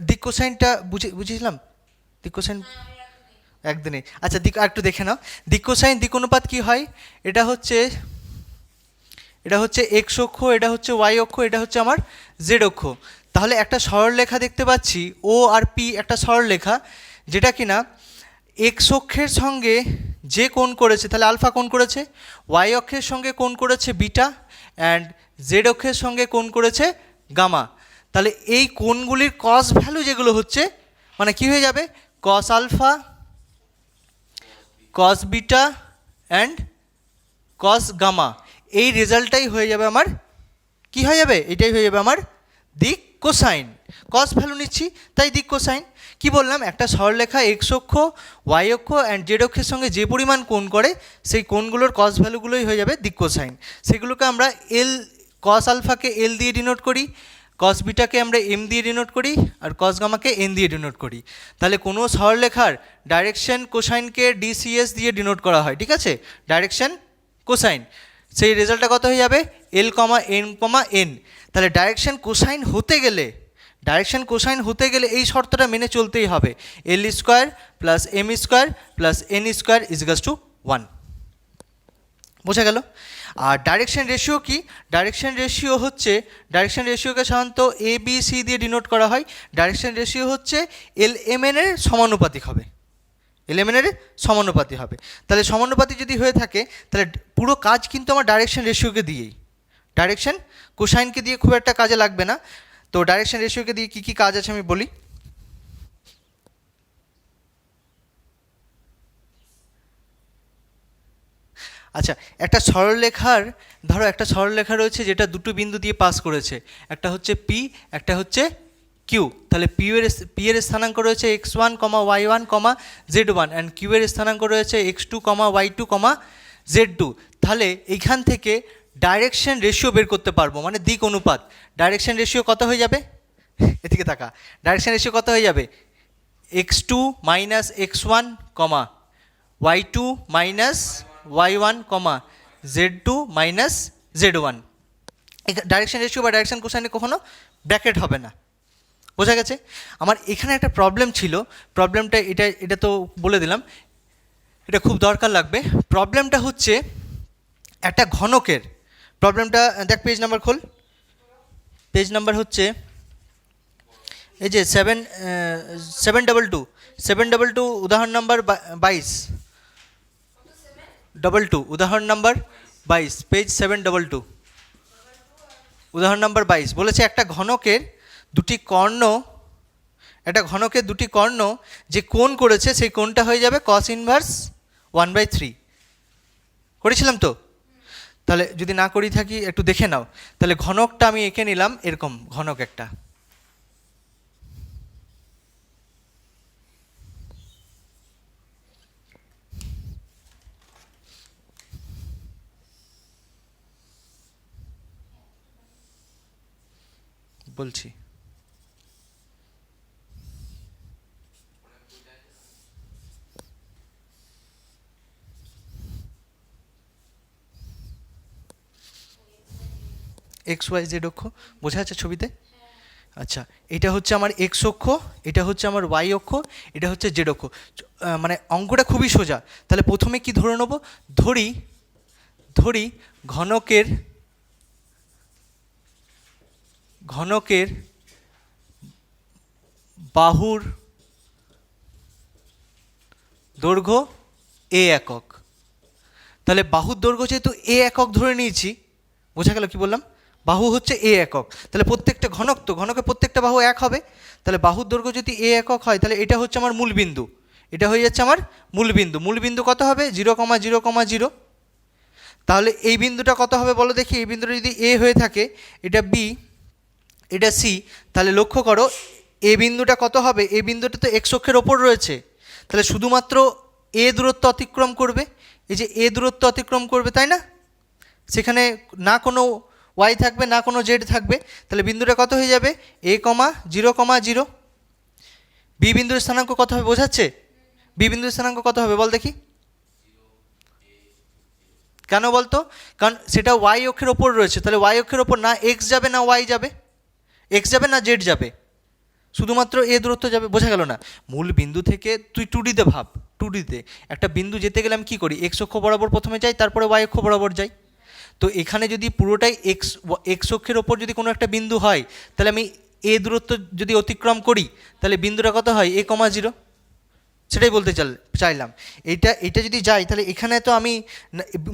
[SPEAKER 1] দিক কোসাইনটা বুঝেছিলাম? দিক কোসাইন একদিনই, আচ্ছা একটু দেখে নাও। দিক অনুপাত কি হয়? এটা হচ্ছে এক্স অক্ষ, এটা হচ্ছে ওয়াই অক্ষ, এটা হচ্ছে আমার জেড অক্ষ। তাহলে একটা সরলরেখা দেখতে পাচ্ছি ও আর পি, একটা সরলরেখা যেটা কিনা এক্স অক্ষের সঙ্গে যে কোণ করেছে, তাহলে আলফা কোণ করেছে, ওয়াই অক্ষের সঙ্গে কোণ করেছে বিটা, অ্যান্ড জেড অক্ষের সঙ্গে কোণ করেছে গামা। তাহলে এই কোণগুলির কস ভ্যালু যেগুলো হচ্ছে, মানে কি হয়ে যাবে, cos alpha, cos beta and cos gamma, এই রেজাল্টটাই হয়ে যাবে আমার, কি হয়ে যাবে, এটাই হয়ে যাবে আমার দিক কোসাইন। কস ভ্যালু নিচ্ছি তাই দিক কোসাইন। কি বললাম, একটা সরলরেখা এক্স অক্ষ, ওয়াই অক্ষ অ্যান্ড জেড অক্ষের সঙ্গে যে পরিমাণ কোণ করে, সেই কোণগুলোর কস ভ্যালুগুলোই হয়ে যাবে দিক কোসাইন। সেগুলোকে আমরা এল, কস আলফাকে এল দিয়ে ডিনোট করি, কস বিটাকে আমরা এম দিয়ে ডিনোট করি, আর কস গামাকে এন দিয়ে ডিনোট করি। তাহলে কোনো সরলরেখার ডাইরেকশন কোসাইনকে ডিসিএস দিয়ে ডিনোট করা হয়, ঠিক আছে, ডাইরেকশন কোসাইন। সেই রেজাল্টটা কত হয়ে যাবে, এল কমা এন। তাহলে ডাইরেকশন কোসাইন হতে গেলে এই শর্তটা মেনে চলতেই হবে, L square plus M square plus N square equals to 1। বোঝা গেল? আর ডাইরেকশন রেশিও কি? ডাইরেকশন রেশিওকে সাধারণত এ বি সি দিয়ে ডিনোট করা হয়। ডাইরেকশন রেশিও হচ্ছে এল এম এন এর সমানুপাতিক হবে, তাহলে সমানুপাতি যদি হয়ে থাকে, তাহলে পুরো কাজ কিন্তু আমার ডাইরেকশন রেশিওকে দিয়েই, ডাইরেকশন কোসাইনকে দিয়ে খুব একটা কাজে লাগবে না। তো ডাইরেকশন রেশিওকে দিয়ে কী কী কাজ আছে আমি বলি। আচ্ছা, একটা সরলরেখা রয়েছে যেটা দুটো বিন্দু দিয়ে পাস করেছে, একটা হচ্ছে পি, একটা হচ্ছে কিউ। তাহলে পি এর স্থানাঙ্ক রয়েছে x1, y1, z1, and Q এর স্থানাঙ্ক রয়েছে x2, y2, z2। তাহলে এইখান থেকে ডাইরেকশন রেশিও বের করতে পারবো, মানে দিক অনুপাত। ডাইরেকশন রেশিও কত হয়ে যাবে, এদিকে তাকা, ডাইরেকশন রেশিও কত হয়ে যাবে, x2 minus x1, y2 minus y1, z2 minus z1। Direction ratio বা ডাইরেকশন কোসাইনে কখনো ব্র্যাকেট হবে না। বোঝা গেছে? আমার এখানে একটা প্রবলেম ছিল, প্রবলেমটা এটা তো বলে দিলাম, এটা খুব দরকার লাগবে। প্রবলেমটা হচ্ছে একটা ঘনকের, প্রবলেমটা দেখ, পেজ নাম্বার খোল, পেজ নাম্বার হচ্ছে এই যে 722 উদাহরণ নাম্বার 22, উদাহরণ নাম্বার 22, পেজ 722, উদাহরণ নাম্বার 22 বলেছে একটা ঘনকের দুটি কর্ণ যে কোণ করেছে, সেই কোণটা হয়ে যাবে cos ইনভার্স 1/3। করেছিলাম তো? তাহলে যদি না করি থাকি একটু দেখে নাও। তাহলে ঘনকটা আমি এঁকে নিলাম এরকম, ঘনক একটা, বলছি এক্স ওয়াই জেড অক্ষ, বোঝা যাচ্ছে ছবিতে? আচ্ছা, এটা হচ্ছে আমার এক্স অক্ষ, এটা হচ্ছে আমার ওয়াই অক্ষ, এটা হচ্ছে জেড অক্ষ। মানে অঙ্কটা খুবই সোজা। তাহলে প্রথমে কি ধরে নেব, ধরি ঘনকের বাহুর দৈর্ঘ্য এ একক। তাহলে বাহুর দৈর্ঘ্য যেহেতু এ একক ধরে নিয়েছি, বোঝা গেল কি বললাম? বাহু হচ্ছে এ একক, তাহলে প্রত্যেকটা ঘনকে প্রত্যেকটা বাহু এক হবে। তাহলে বাহুর দৈর্ঘ্য যদি এ একক হয়, তাহলে এটা হচ্ছে আমার মূল বিন্দু, এটা হয়ে যাচ্ছে আমার মূল বিন্দু। মূল বিন্দু কত হবে? 0,0,0। তাহলে এই বিন্দুটা কত হবে বলো দেখি? এই বিন্দুটা যদি এ হয়ে থাকে, এটা বি, এটা সি, তাহলে লক্ষ্য করো এ বিন্দুটা কত হবে? এই বিন্দুটা তো এক্স অক্ষের ওপর রয়েছে, তাহলে শুধুমাত্র এ দূরত্ব অতিক্রম করবে। এই যে এ দূরত্ব অতিক্রম করবে, তাই না? সেখানে না কোনো ওয়াই থাকবে, না কোনো জেড থাকবে, তাহলে বিন্দুটা কত হয়ে যাবে? a,0,0। বি বিন্দুর স্থানাঙ্ক কত হবে বোঝাচ্ছে? বি বিন্দুর স্থানাঙ্ক কত হবে বল দেখি? কেন বলতো? কারণ সেটা ওয়াই অক্ষের ওপর রয়েছে, তাহলে ওয়াই অক্ষের ওপর না এক্স যাবে না ওয়াই যাবে, এক্স যাবে না জেড যাবে, শুধুমাত্র এ দূরত্ব যাবে। বোঝা গেল না? মূল বিন্দু থেকে তুই 2Dতে ভাব, 2Dতে একটা বিন্দু যেতে গেলে আমি কী করি? এক্স অক্ষ বরাবর প্রথমে যাই, তারপরে ওয়াই অক্ষ বরাবর যাই। তো এখানে যদি পুরোটাই এক্স অক্ষের ওপর যদি কোনো একটা বিন্দু হয়, তাহলে আমি এ দূরত্ব যদি অতিক্রম করি, তাহলে বিন্দুটা কত হয়? a,0। সেটাই বলতে চাইলাম। এইটা যদি যাই, তাহলে এখানে তো আমি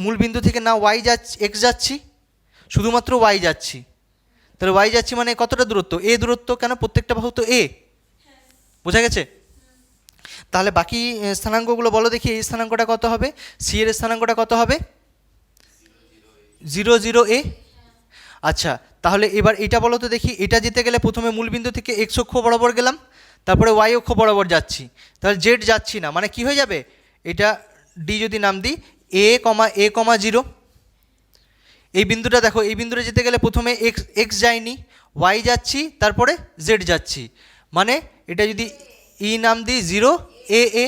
[SPEAKER 1] মূল বিন্দু থেকে না ওয়াই যাচ্ছি এক্স যাচ্ছি, শুধুমাত্র ওয়াই যাচ্ছি। তাহলে ওয়াই যাচ্ছি মানে কতটা দূরত্ব? এ দূরত্ব। কেন? প্রত্যেকটা বাহু তো এ। বোঝা গেছে? তাহলে বাকি স্থানাঙ্কগুলো বলো দেখি। এই স্থানাঙ্কটা কত হবে? সি এর স্থানাঙ্কটা কত হবে? 0,0a। আচ্ছা, তাহলে এবার এটা বলো তো দেখি। এটা যেতে গেলে প্রথমে মূলবিন্দু থেকে এক্স অক্ষ বরাবর গেলাম, তারপরে ওয়াই অক্ষ বরাবর যাচ্ছি, তাহলে জেড যাচ্ছি না, মানে কি হয়ে যাবে? এটা ডি যদি নাম দিই, a,0। এই বিন্দুটা দেখো, এই বিন্দুটা যেতে গেলে প্রথমে এক্স যায়নি, ওয়াই যাচ্ছি, তারপরে জেড যাচ্ছি, মানে এটা যদি নাম দিই 0,a।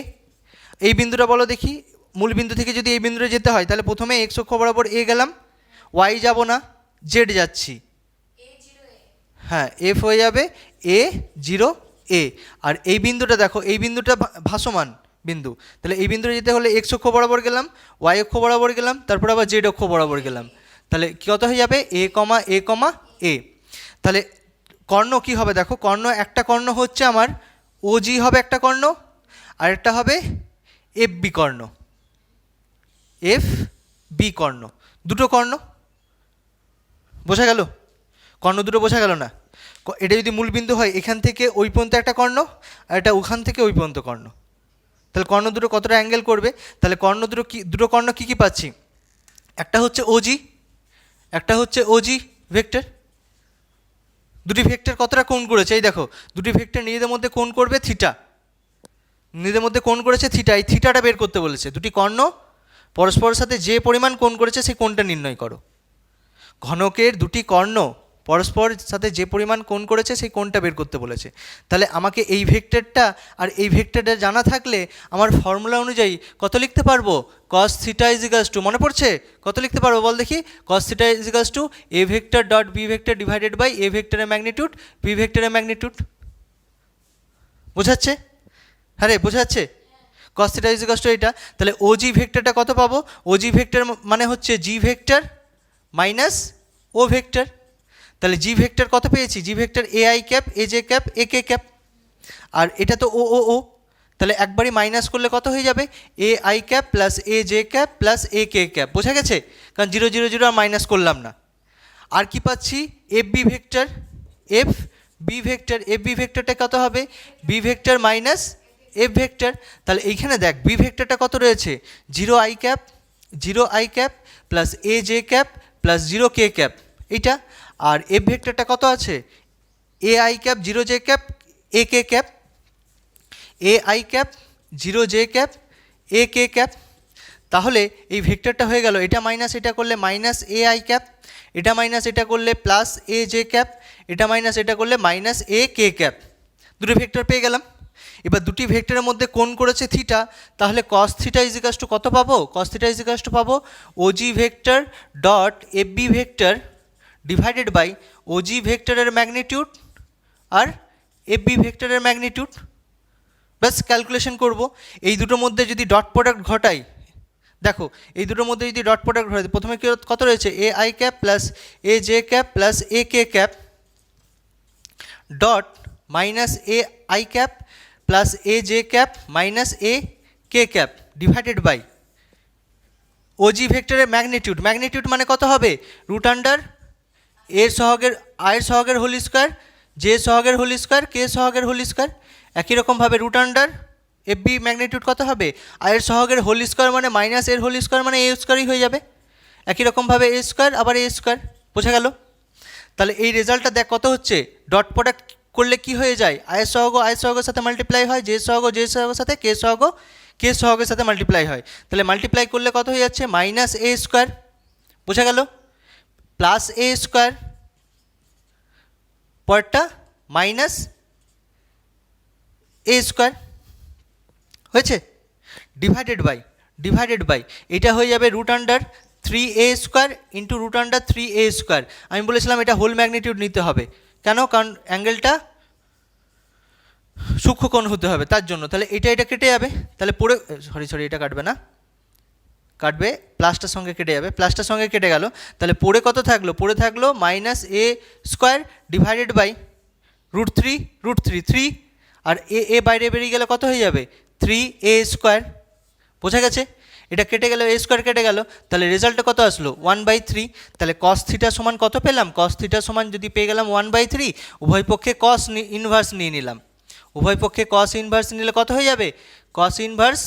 [SPEAKER 1] এই বিন্দুটা বলো দেখি, মূল বিন্দু থেকে যদি এই বিন্দুটা যেতে হয়, তাহলে প্রথমে এক্স অক্ষ বরাবর এ গেলাম, ওয়াই যাব না, জেড যাচ্ছি, হ্যাঁ এফ হয়ে যাবে a,0a। আর এই বিন্দুটা দেখো, এই বিন্দুটা ভাসমান বিন্দু, তাহলে এই বিন্দুটা যেতে হলে এক্স অক্ষ বরাবর গেলাম, ওয়াই অক্ষ বরাবর গেলাম, তারপর আবার জেড অক্ষ বরাবর গেলাম, তাহলে কত হয়ে যাবে? a,a,a। তাহলে কর্ণ কি হবে দেখো? কর্ণ, একটা কর্ণ হচ্ছে আমার ওজি হবে একটা কর্ণ, আর একটা হবে এফ বি কর্ণ, এফ বি কর্ণ, দুটো কর্ণ। বোঝা গেল? কর্ণ দুটো বোঝা গেল না? এটা যদি মূলবিন্দু হয়, এখান থেকে ওই পর্যন্ত একটা কর্ণ, আর এটা ওখান থেকে ওই পর্যন্ত কর্ণ, তাহলে কর্ণ দুটো কতটা অ্যাঙ্গেল করবে? তাহলে কর্ণ দুটো কর্ণ কী কী পাচ্ছি? একটা হচ্ছে ওজি, একটা হচ্ছে ওজি ভেক্টর। দুটি ভেক্টর কতটা কোণ করেছে? এই দেখো, দুটি ভেক্টর নিজেদের মধ্যে কোণ করবে থিটা, নিজেদের মধ্যে কোণ করেছে থিটা। এই থিটাটা বের করতে বলেছে। দুটি কর্ণ পরস্পরের সাথে যে পরিমাণ কোণ করেছে সেই কোণটা নির্ণয় করো। ঘনকের দুটি কর্ণ পরস্পরের সাথে যে পরিমাণ কোণ করেছে সেই কোণটা বের করতে বলেছে। তাহলে আমাকে এই ভেক্টরটা আর এই ভেক্টরটা জানা থাকলে আমার ফর্মুলা অনুযায়ী কত লিখতে পারবো? cos theta is equals to, মনে পড়ছে? কত লিখতে পারবো বল দেখি? cos theta is equals to A vector dot B vector divided by A ভেক্টরের ম্যাগনিটিউড বি ভেক্টরের ম্যাগনিটিউড। বোঝাচ্ছে? হ্যাঁ রে, বোঝাচ্ছে? cos theta is equals two এটা। তাহলে ওজি ভেক্টরটা কত পাবো? ওজি ভেক্টর মানে হচ্ছে G vector minus O vector. তাহলে জি ভেক্টর কত পেয়েছি? G vector A I cap, A J cap, A K cap, আর এটা তো ও ও ও, তাহলে একবারই মাইনাস করলে কত হয়ে যাবে? এ I cap plus A J cap plus A K cap. বোঝা গেছে? কারণ 0, 0, 0 আর মাইনাস করলাম না। আর কি পাচ্ছি? F B vector, F B vector, F B ভেক্টরটা কত হবে? B vector minus F vector. তাহলে এইখানে দেখ বি ভেক্টরটা কত রয়েছে? 0 I cap, 0 I cap plus A J cap plus 0 K cap, এইটা। আর এফ ভেক্টরটা কত আছে? A I cap, 0 J cap, A K cap, A I cap, 0 J cap, A K cap. তাহলে এই ভেক্টরটা হয়ে গেল, এটা মাইনাস এটা করলে মাইনাস এ আই ক্যাপ, এটা মাইনাস এটা করলে প্লাস এ জে ক্যাপ, এটা মাইনাস এটা করলে মাইনাস এ কে ক্যাপ। দুটো ভেক্টর পেয়ে গেলাম। এবার দুটি ভেক্টরের মধ্যে কোণ করেছে থিটা, তাহলে cos theta is equals to কত পাবো? cos theta is equals to পাবো O G vector dot F B vector divided by OG ভেক্টরের ম্যাগনিটিউড আর এফ বি ভেক্টরের ম্যাগনিটিউড। ব্যাস ক্যালকুলেশন করব। এই দুটোর মধ্যে যদি ডট প্রোডাক্ট ঘটাই, দেখো এই দুটোর মধ্যে যদি ডট প্রোডাক্ট ঘটাই, প্রথমে কত রয়েছে? A I cap plus A J cap plus A K cap dot minus A I cap plus A J cap minus A K cap divided by OG ভেক্টরের ম্যাগনিটিউড, ম্যাগনিটিউড মানে কত হবে root under এর সহগের আয়ের সহগের whole square, J সহগের whole square, K সহগের হোল স্কোয়ার। একই রকমভাবে root under F B magnitude কত হবে আয়ের সহগের হোল স্কোয়ার মানে মাইনাস এর হোল স্কোয়ার মানে এ স্কোয়ারই হয়ে যাবে। একই রকমভাবে এ স্কোয়ার আবার এ স্কোয়ার, বোঝা গেল? তাহলে এই রেজাল্টটা দেখ কত হচ্ছে, ডট প্রোডাক্ট করলে কি হয়ে যায় আয়ের সহগের সাথে মাল্টিপ্লাই হয়, জে সহগের সাথে, কে সহগের সাথে মাল্টিপ্লাই হয়। তাহলে মাল্টিপ্লাই করলে কত হয়ে যাচ্ছে মাইনাস এ স্কোয়ার, বোঝা গেল, প্লাস এ স্কোয়ার, পরটা মাইনাস এ স্কোয়ার হয়েছে, ডিভাইডেড বাই এটা হয়ে যাবে root under 3a square into root under 3a square. আমি বলেছিলাম এটা হোল ম্যাগনিটিউড নিতে হবে, কেন? কারণ অ্যাঙ্গেলটা সূক্ষ্মকোণ হতে হবে তার জন্য। তাহলে এটা কেটে যাবে, তাহলে পড়ে সরি এটা কাটবে না, কাটবে প্লাসটার সঙ্গে কেটে যাবে, প্লাসটার সঙ্গে কেটে গেল। তাহলে পড়ে কত থাকলো, পড়ে থাকলো minus A square divided by root three, আর এ বাইরে বেরিয়ে গেলে কত হয়ে যাবে 3a স্কোয়ার, বোঝা গেছে? এটা কেটে গেল, এ স্কোয়ার কেটে গেল, তাহলে রেজাল্টটা কত আসলো 1/3। তাহলে কস থিটা সমান কত পেলাম, কস থিটা সমান যদি পেয়ে গেলাম 1/3, উভয় পক্ষে কস ইনভার্স নিয়ে নিলাম, উভয় পক্ষে কস ইনভার্স নিলে কত হয়ে যাবে কস ইনভার্স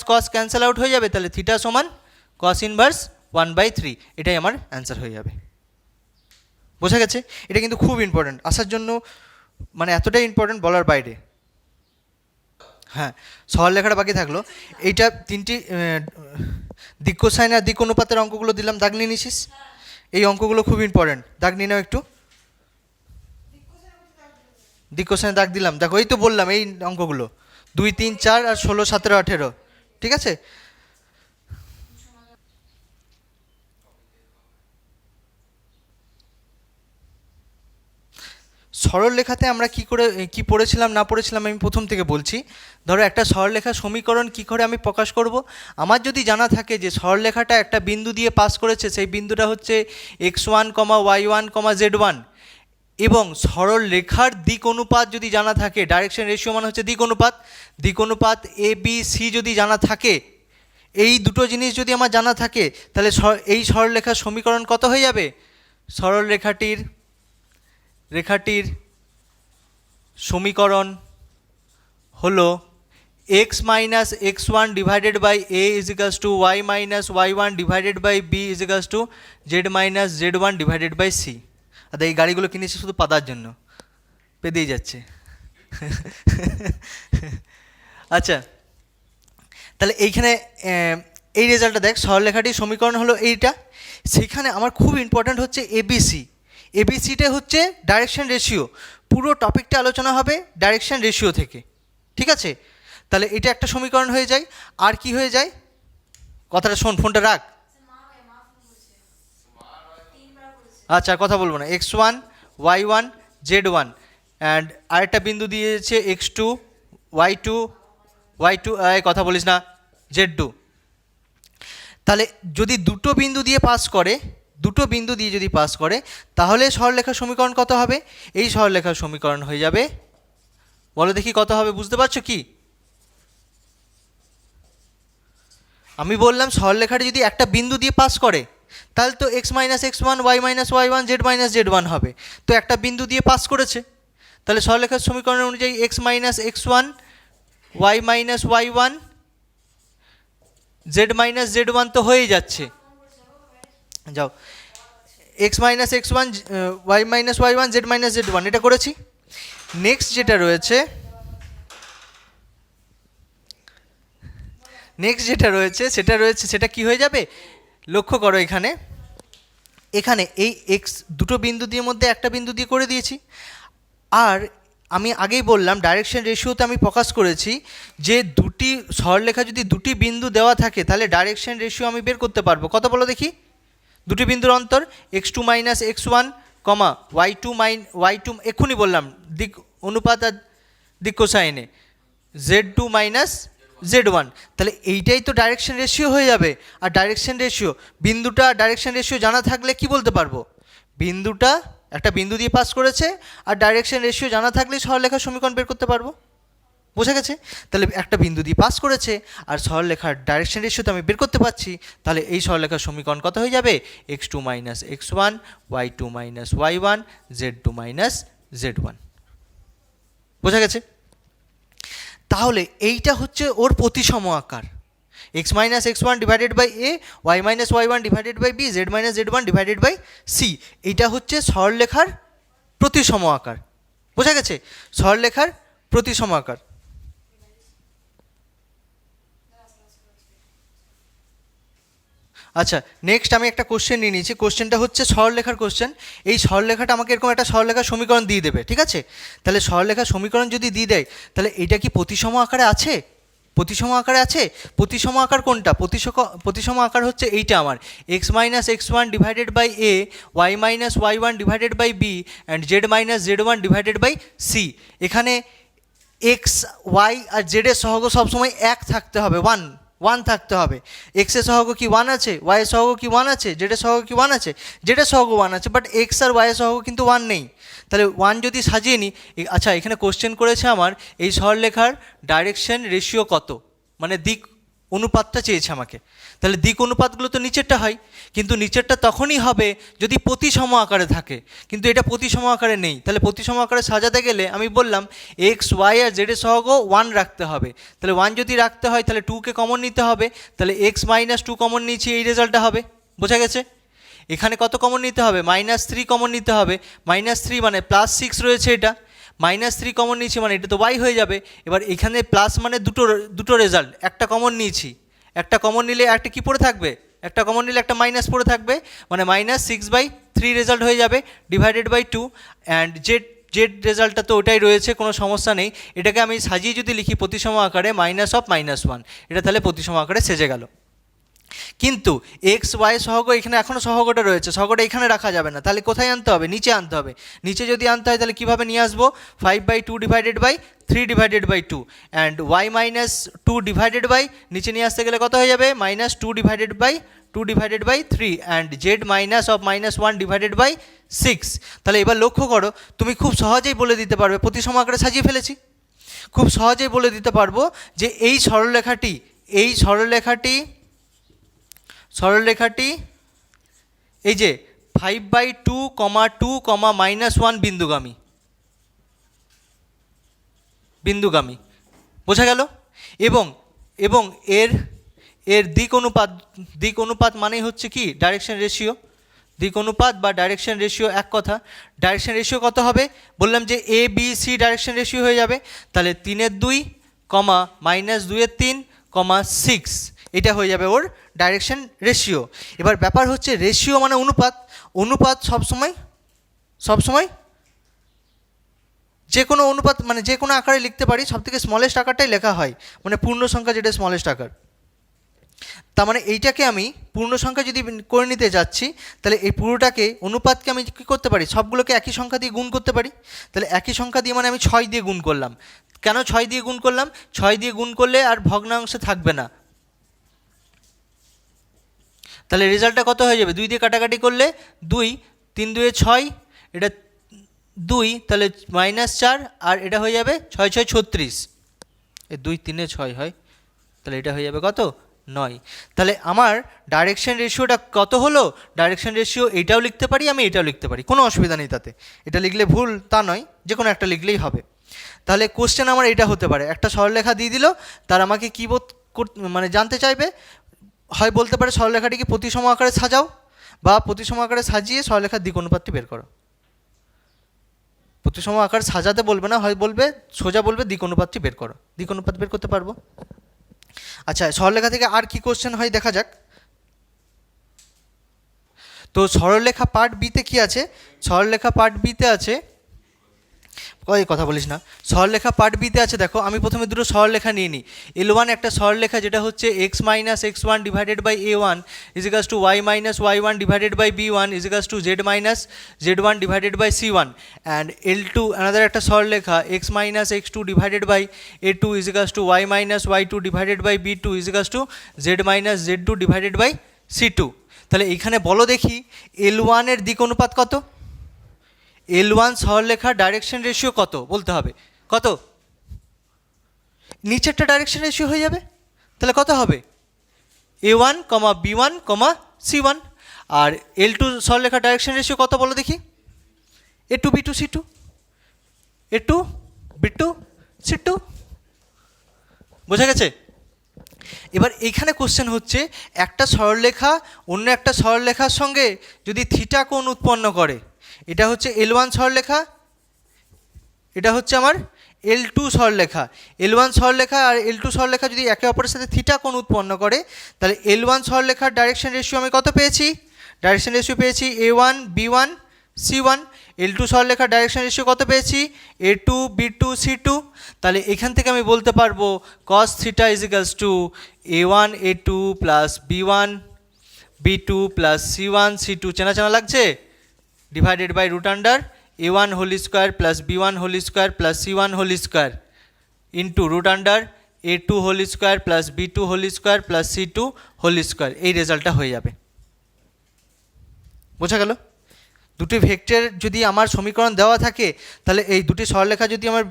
[SPEAKER 1] কস ক্যান্সেল আউট হয়ে যাবে, তাহলে থিটা সমান কস ইনভার্স 1/3, এটাই আমার অ্যান্সার হয়ে যাবে। বোঝা গেছে? এটা কিন্তু খুব ইম্পর্ট্যান্ট, আসার জন্য মানে এতটাই ইম্পর্ট্যান্ট বলার বাইরে। হ্যাঁ, সরল লেখাটা বাকি থাকলো, এইটা তিনটি দিক কোসাইন আর দিক অনুপাতের অঙ্কগুলো দিলাম, দাগ নিয়ে নিছিস? এই অঙ্কগুলো খুব ইম্পর্ট্যান্ট, দাগ নিয়ে নাও একটু। দিক কোসাইনে দাগ দিলাম, দেখো এই তো বললাম এই অঙ্কগুলো 2, 3, 4 আর 16, 17, 18, ঠিক আছে? সরলরেখাতে আমরা কি পড়েছিলাম না পড়েছিলাম আমি প্রথম থেকে বলছি। ধরো একটা সরলরেখার সমীকরণ কি করে আমি প্রকাশ করব, আমার যদি জানা থাকে যে সরলরেখাটা একটা বিন্দু দিয়ে পাস করেছে, সেই বিন্দুটা হচ্ছে x1, y1, z1, এবং সরল রেখার দিক অনুপাত যদি জানা থাকে, ডাইরেকশন রেশিও মানে হচ্ছে দিক অনুপাত এ বি সি যদি জানা থাকে, এই দুটো জিনিস যদি আমার জানা থাকে, তাহলে এই সরলরেখার সমীকরণ কত হয়ে যাবে, সরল রেখাটির সমীকরণ হলো x minus x1 divided by a is equals to y minus y1 divided by b is equals to z minus z1 divided by c। আর এই গাড়িগুলো কিনেছে শুধু পাতার জন্য, পেতেই যাচ্ছে। আচ্ছা, তাহলে এইখানে এই রেজাল্টটা দেখ, সরলরেখাটির সমীকরণ হলো এইটা। সেখানে আমার খুব ইম্পর্ট্যান্ট হচ্ছে এবিসিটা হচ্ছে ডাইরেকশন রেশিও, পুরো টপিকটা আলোচনা হবে ডাইরেকশন রেশিও থেকে, ঠিক আছে? তাহলে এটা একটা সমীকরণ হয়ে যায়। আর কি হয়ে যায়, কথাটা শোন, ফোনটা রাখ। আচ্ছা, কথা বলবো না, x1, y1, z1, অ্যান্ড আরেকটা বিন্দু দিয়েছে x2, y2, কথা বলিস না, z2। তাহলে যদি দুটো বিন্দু দিয়ে যদি পাস করে তাহলে সরলরেখার সমীকরণ কত হবে, এই সরলরেখার সমীকরণ হয়ে যাবে, বলো দেখি কত হবে, বুঝতে পারছো কি? আমি বললাম সরলরেখাটা যদি একটা বিন্দু দিয়ে পাস করে তাহলে তো x minus x1, y minus y1, z minus z1 হবে। তো একটা বিন্দু দিয়ে পাস করেছে, তাহলে সরলরেখার সমীকরণ অনুযায়ী x minus x1, y minus y1, z minus z1 তো হয়েই যাচ্ছে। যাও, x minus x1, y minus y1, z minus z1 এটা করেছি। নেক্সট যেটা রয়েছে সেটা কি হয়ে যাবে, লক্ষ্য করো এখানে এই x দুটো বিন্দু দিয়ে মধ্যে একটা বিন্দু দিয়ে করে দিয়েছি। আর আমি আগেই বললাম ডাইরেকশন রেশিওতে আমি প্রকাশ করেছি যে দুটি সরলরেখা যদি দুটি বিন্দু দেওয়া থাকে তাহলে ডাইরেকশন রেশিও আমি বের করতে পারবো। কত বলো দেখি, দুটি বিন্দুর অন্তর x2 মাইনাস x1, y2 এক্ষুনি বললাম দিক অনুপাত আর দিক কোসাইনে, z2 মাইনাস z1, তাহলে এইটাই তো ডাইরেকশন রেশিও হয়ে যাবে। আর ডাইরেকশন রেশিও জানা থাকলে কি বলতে পারবো, একটা বিন্দু দিয়ে পাস করেছে, আর ডাইরেকশন রেশিও জানা থাকলে সরলরেখার সমীকরণ বের করতে পারবো। বোঝা গেছে? তাহলে একটা বিন্দু দিয়ে পাস করেছে আর সরলরেখার ডাইরেকশন রেশিও তো আমি বের করতে পারছি। তাহলে এই সরলরেখার সমীকরণ কত হয়ে যাবে? x2 minus x1, y2 minus y1, z2 minus z1। বোঝা গেছে? তাহলে এইটা হচ্ছে ওর প্রতিসম আকার, x minus x1 divided by a, y minus y1 divided by b, z minus z1 divided by c। এইটা হচ্ছে সরলরেখার প্রতিসম আকার। বোঝা গেছে? সরলরেখার প্রতিসম আকার। আচ্ছা, নেক্সট আমি একটা কোশ্চেন নিয়ে নিয়েছি। কোশ্চেনটা হচ্ছে সরলরেখার কোশ্চেন। এই সরলরেখাটা আমাকে এরকম একটা সরলরেখার সমীকরণ দিয়ে দেবে, ঠিক আছে? তাহলে সরলরেখার সমীকরণ যদি দিয়ে দেয় তাহলে এটা কি প্রতিসম আকারে আছে? প্রতিসম আকারে আছে? প্রতিসম আকার কোনটা? প্রতিসম আকার হচ্ছে এইটা আমার, X minus x1 divided by a, y minus y1 divided by b and z minus z1 divided by c। এখানে এক্স, ওয়াই আর জেডের সহগ সবসময় এক থাকতে হবে, ওয়ান থাকতে হবে। এক্সের সহগ কি 1 আছে, ওয়াইয়ের সহগ কি 1 আছে, জেডের সহগ কি 1 আছে? জেডের সহগ 1 আছে, বাট এক্স আর ওয়াইয়ের সহগ কিন্তু 1 নেই। তাহলে 1 যদি সাজিয়ে নিই, আচ্ছা এখানে কোশ্চেন করেছে আমার এই সরলরেখার ডাইরেকশন রেশিও কত, মানে দিক অনুপাতটা চেয়েছে আমাকে। তাহলে দিক অনুপাতগুলো তো নিচেরটা হয়, কিন্তু নিচেরটা তখনই হবে যদি প্রতিসম আকারে থাকে, কিন্তু এটা প্রতিসম আকারে নেই। তাহলে প্রতিসম আকারে সাজাতে গেলে আমি বললাম এক্স, ওয়াই আর জেডের সহগও 1 রাখতে হবে। তাহলে 1 যদি রাখতে হয় তাহলে 2কে কমন নিতে হবে। তাহলে এক্স মাইনাস 2 কমন নিয়েছি, এই রেজাল্টটা হবে। বোঝা গেছে? এখানে কত কমন নিতে হবে? -3 কমন নিতে হবে। -3 মানে +6 রয়েছে, এটা -3 কমন নিয়েছি মানে এটা তো y হয়ে যাবে। এবার এখানে প্লাস মানে দুটো রেজাল্ট, একটা কমন নিয়েছি, একটা কমন নিলে একটা কি পড়ে থাকবে, একটা কমন নিলে একটা মাইনাস পড়ে থাকবে, মানে -6/3 রেজাল্ট হয়ে যাবে ডিভাইডেড বাই 2। অ্যান্ড জেড রেজাল্টটা তো ওটাই রয়েছে, কোনো সমস্যা নেই। এটাকে আমি সাজিয়ে যদি লিখি প্রতিসম আকারে -1, এটা তাহলে প্রতিসম আকারে সেজে গেল। কিন্তু এক্স, ওয়াই সহগ এখানে এখনও সহগটা রয়েছে, সহগটা এখানে রাখা যাবে না। তাহলে কোথায় আনতে হবে? নিচে আনতে হবে। নিচে যদি আনতে হয় তাহলে কীভাবে নিয়ে আসবো? 5/2 divided by 3 divided by 2 and Y minus 2 divided by, নিচে নিয়ে আসতে গেলে কত হয়ে যাবে? -2 divided by 3 and Z -1 divided by 6। তাহলে এবার লক্ষ্য করো, তুমি খুব সহজেই বলে দিতে পারবে, প্রতিসম আকারে সাজিয়ে ফেলেছি, খুব সহজেই বলে দিতে পারবো যে এই সরলরেখাটি এই যে 5/2, 2, -1 বিন্দুগামী। বোঝা গেল? এবং এর দিক অনুপাত মানেই হচ্ছে কি? Direction ratio. দিক অনুপাত বা ডাইরেকশন রেশিও এক কথা। ডাইরেকশন রেশিও কত হবে? বললাম যে এ বি সি ডাইরেকশন রেশিও হয়ে যাবে। তাহলে 3/2, -2/3, 6, এটা হয়ে যাবে ওর ডাইরেকশন রেশিও। এবার ব্যাপার হচ্ছে রেশিও মানে অনুপাত সবসময় যে কোনো অনুপাত মানে যে কোনো আকারে লিখতে পারি, সবথেকে স্মলেস্ট আকারটাই লেখা হয়, মানে পূর্ণ সংখ্যা যেটা স্মলেস্ট আকার। তার মানে এইটাকে আমি পূর্ণ সংখ্যা যদি করে নিতে যাচ্ছি তাহলে এই পুরোটাকে অনুপাতকে আমি কী করতে পারি? সবগুলোকে একই সংখ্যা দিয়ে গুণ করতে পারি। তাহলে একই সংখ্যা দিয়ে মানে আমি 6 দিয়ে গুণ করলাম। কেন 6 দিয়ে গুণ করলাম? 6 দিয়ে গুণ করলে আর ভগ্নাংশে থাকবে না। তাহলে রেজাল্টটা কত হয়ে যাবে? 2 দিয়ে কাটাকাটি করলে 2, 3 2 6, এটা 2, তাহলে -4, আর এটা হয়ে যাবে 6 6 36, 2 3 6 হয়, তাহলে এটা হয়ে যাবে কত? 9। তাহলে আমার ডাইরেকশন রেশিওটা কত হলো? ডাইরেকশন রেশিও এইটাও লিখতে পারি, আমি এটাও লিখতে পারি, কোনো অসুবিধা নেই তাতে। এটা লিখলে ভুল তা নয়, যে কোনো একটা লিখলেই হবে। তাহলে কোশ্চেন আমার এটা হতে পারে, একটা সরলরেখা দিয়ে দিল, তার আমাকে কী মানে জানতে চাইবে, হয় বলতে পারে সরলরেখাটিকে প্রতিসম আকারে সাজাও, বা প্রতিসম আকারে সাজিয়ে সরলরেখার দিক অনুপাতটি বের করো। প্রতিসম আকার সাজাতে বলবে না, হয় বলবে সোজা বলবে দিক অনুপাতটি বের করো, দিক অনুপাত বের করতে পারবো। আচ্ছা, সরলরেখা থেকে আর কি কোশ্চেন হয় দেখা যাক। তো সরলরেখা পার্ট বিতে কি আছে? সরলরেখা পার্ট বিতে আছে, কথা বলিস না। সরলরেখা পার্ট বিতে আছে, দেখো আমি প্রথমে দুটো সরলরেখা নিয়ে নিই। L1 একটা সরলরেখা যেটা হচ্ছে x - x1 divided by a1 is equals to y - y1 divided by b1 is equals to z - z1 divided by c1 and L2 another একটা সরলরেখা x - x2 divided by a2 is equals to y - y2 divided by b2 is equals to z - z2 divided by c2। তাহলে এখানে বলো দেখি L1 এর দিক অনুপাত কত? L1 সরলরেখার ডাইরেকশন রেশিও কত বলতে হবে, কত? নিচেরটা ডাইরেকশন রেশিও হয়ে যাবে। তাহলে কত হবে A1, B1, C1। আর L2 সরলরেখা ডাইরেকশন রেশিও কত বলো দেখি? A2, B2, C2, A2, B2, C2। বোঝা গেছে? এবার এইখানে কোশ্চেন হচ্ছে একটা সরলরেখা অন্য একটা সরলরেখার সঙ্গে যদি থিটা কোণ উৎপন্ন করে, এটা হচ্ছে L1 সরলরেখা, এটা হচ্ছে আমার L2 সরলরেখা। L1 সরলরেখা আর L2 সরলরেখা যদি একে অপরের সাথে থিটা কোণ উৎপন্ন করে, তাহলে L1 সরলরেখার ডাইরেকশন রেশিও আমি কত পেয়েছি? ডাইরেকশন রেশিও পেয়েছি A1, B1, C1। L2 সরলরেখার ডাইরেকশন রেশিও কত পেয়েছি? A2, B2, C2। তাহলে এখান থেকে আমি বলতে পারবো cos theta is equals to A1, A2 plus B1, B2 plus C1, C2। চেনা চেনা লাগছে? Divided by root under A1 whole square plus B1 whole square plus C1 whole square into root under A2 whole square plus B2 whole square plus C2 whole square. এই রেজাল্টটা হয়ে যাবে। বোঝা গেল? দুটি ভেক্টর যদি আমার সমীকরণ দেওয়া থাকে, তাহলে এই দুটি সরলরেখা যদি আমার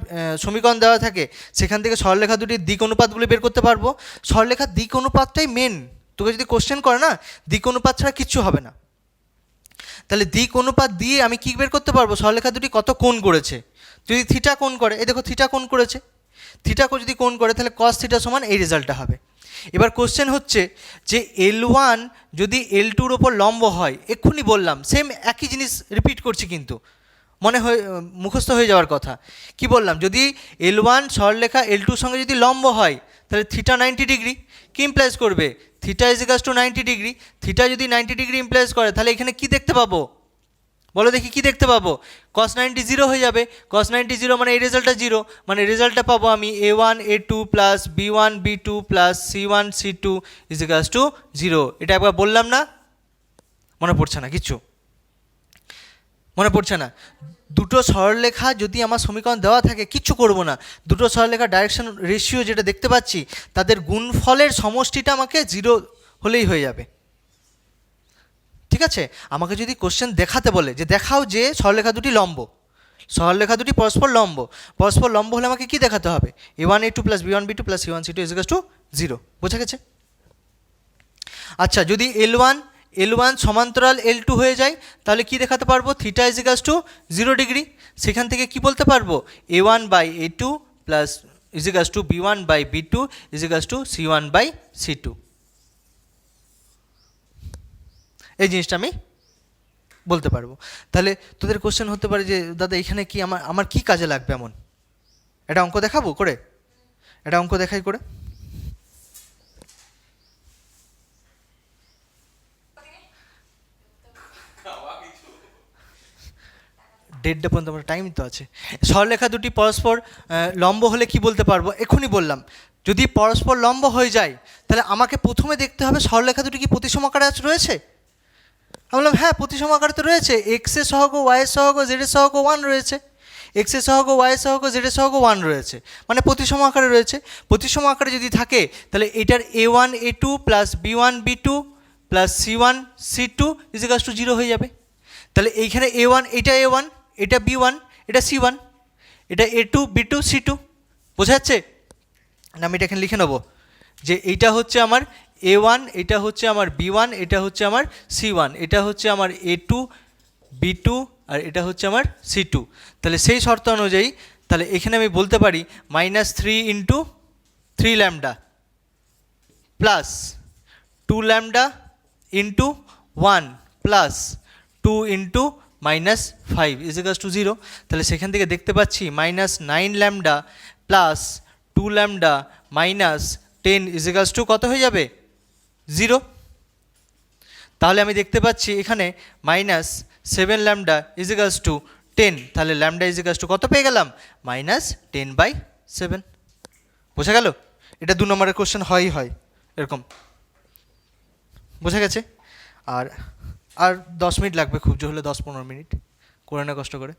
[SPEAKER 1] সমীকরণ দেওয়া থাকে, সেখান থেকে সরলরেখা দুটির দিক অনুপাতগুলি বের করতে পারবো। সরলরেখার দিক অনুপাতটাই মেন। তোকে যদি কোশ্চেন করে না, দিক অনুপাত ছাড়া কিচ্ছু হবে না। তাহলে দিক অনুপাত দিয়ে আমি কী বের করতে পারবো? সরলরেখা দুটি কত কোণ করেছে। যদি থিটা কোণ করে, এই দেখো থিটা কোণ করেছে, থিটা যদি কোণ করে তাহলে cos থিটা সমান এই রেজাল্টটা হবে। এবার কোশ্চেন হচ্ছে যে L1 যদি L2-র ওপর লম্ব হয়, এক্ষুনি বললাম, সেম একই জিনিস রিপিট করছি, কিন্তু মুখস্থ হয়ে যাওয়ার কথা। কি বললাম? যদি L1 সরলরেখা L2-র সঙ্গে যদি লম্ব হয়, তাহলে থিটা 90 ডিগ্রি। কি ইমপ্লাইজ করবে? Theta is equals two 90 degree. Theta যদি 90 ডিগ্রি ইমপ্লাইজ করে, তাহলে এখানে কি দেখতে পাবো? বলো দেখি কি দেখতে পাবো? cos 90 জিরো হয়ে যাবে। cos 90 জিরো মানে এই রেজাল্টটা জিরো, মানে রেজাল্টটা পাবো আমি A1, A2 plus B1, B2 plus C1, C2 is equals two zero. এটা একবার বললাম না? মনে পড়ছে না কিচ্ছু? মনে পড়ছে না? দুটো সরলরেখা যদি আমার সমীকরণ দেওয়া থাকে, কিচ্ছু করব না, দুটো সরলরেখা ডাইরেকশন রেশিও যেটা দেখতে পাচ্ছি, তাদের গুণফলের সমষ্টিটা আমাকে জিরো হলেই হয়ে যাবে। ঠিক আছে? আমাকে যদি কোশ্চেন দেখাতে বলে যে দেখাও যে সরলরেখা দুটি লম্ব, সরলরেখা দুটি পরস্পর লম্ব, পরস্পর লম্ব হলে আমাকে কি দেখাতে হবে? A1, A2 plus B1, B2 plus C1, C2 is equals two zero. বোঝা গেছে? আচ্ছা, যদি L1 সমান্তরাল L2 হয়ে যায়, তাহলে কি দেখাতে পারবো? Theta is equals to 0 degree. সেখান থেকে কি বলতে পারবো? A1 by A2 plus is equals to B1 by B2 is equals to C1 by C2। এই জিনিসটা আমি বলতে পারবো। তাহলে তোদের কোশ্চেন হতে পারে যে দাদা এখানে কি আমার কি কাজে লাগবে? এমন একটা অঙ্ক দেখাবো করে, একটা অঙ্ক দেখাই করে। দেড়টা পর্যন্ত আমার টাইম তো আছে। সরলরেখা দুটি পরস্পর লম্ব হলে কি বলতে পারবো? এক্ষুনি বললাম, যদি পরস্পর লম্ব হয়ে যায়, তাহলে আমাকে প্রথমে দেখতে হবে সরলরেখা দুটি কি প্রতিসম আকারে রয়েছে। আমি বললাম হ্যাঁ, প্রতিসম আকারে তো রয়েছে। এক্সের সহগ, ওয়াইয়ের সহগ, জেডের সহগ 1 রয়েছে। এক্সের সহগ, ওয়াইয়ের সহগ, জেডের সহগ 1 রয়েছে, মানে প্রতিসম আকারে রয়েছে। প্রতিসম আকারে যদি থাকে, তাহলে এটার A1, A2 plus B1, B2 plus C1, C2 is equals two zero হয়ে যাবে। তাহলে এইখানে A1, এটা A1, এটা B1, এটা C1, এটা A2, B2, C2। বোঝা যাচ্ছে না? আমি এটা এখানে লিখে নেবো যে এইটা হচ্ছে আমার A1, এটা হচ্ছে আমার B1, এটা হচ্ছে আমার C1, এটা হচ্ছে আমার A2, B2 আর এটা হচ্ছে আমার C2। তাহলে সেই শর্ত অনুযায়ী তাহলে এখানে আমি বলতে পারি -3 into 3 lambda plus 2 lambda into 1 plus 2 into -5 is equals two zero. তাহলে সেখান থেকে দেখতে পাচ্ছি -9 lambda plus 2 lambda minus 10 is equals to কত হয়ে যাবে? জিরো। তাহলে আমি দেখতে পাচ্ছি এখানে -7 ল্যামডা ইজ ইকুয়ালস টু 10। তাহলে ল্যামডা ইজ ইকুয়ালস টু কত পেয়ে গেলাম? -10/7। বোঝা গেল? এটা 2 নম্বরের কোশ্চেন হয় এরকম। বোঝা গেছে? আর 10 মিনিট লাগবে, খুব জোর হলে 10-15 মিনিট করে না, কষ্ট করে।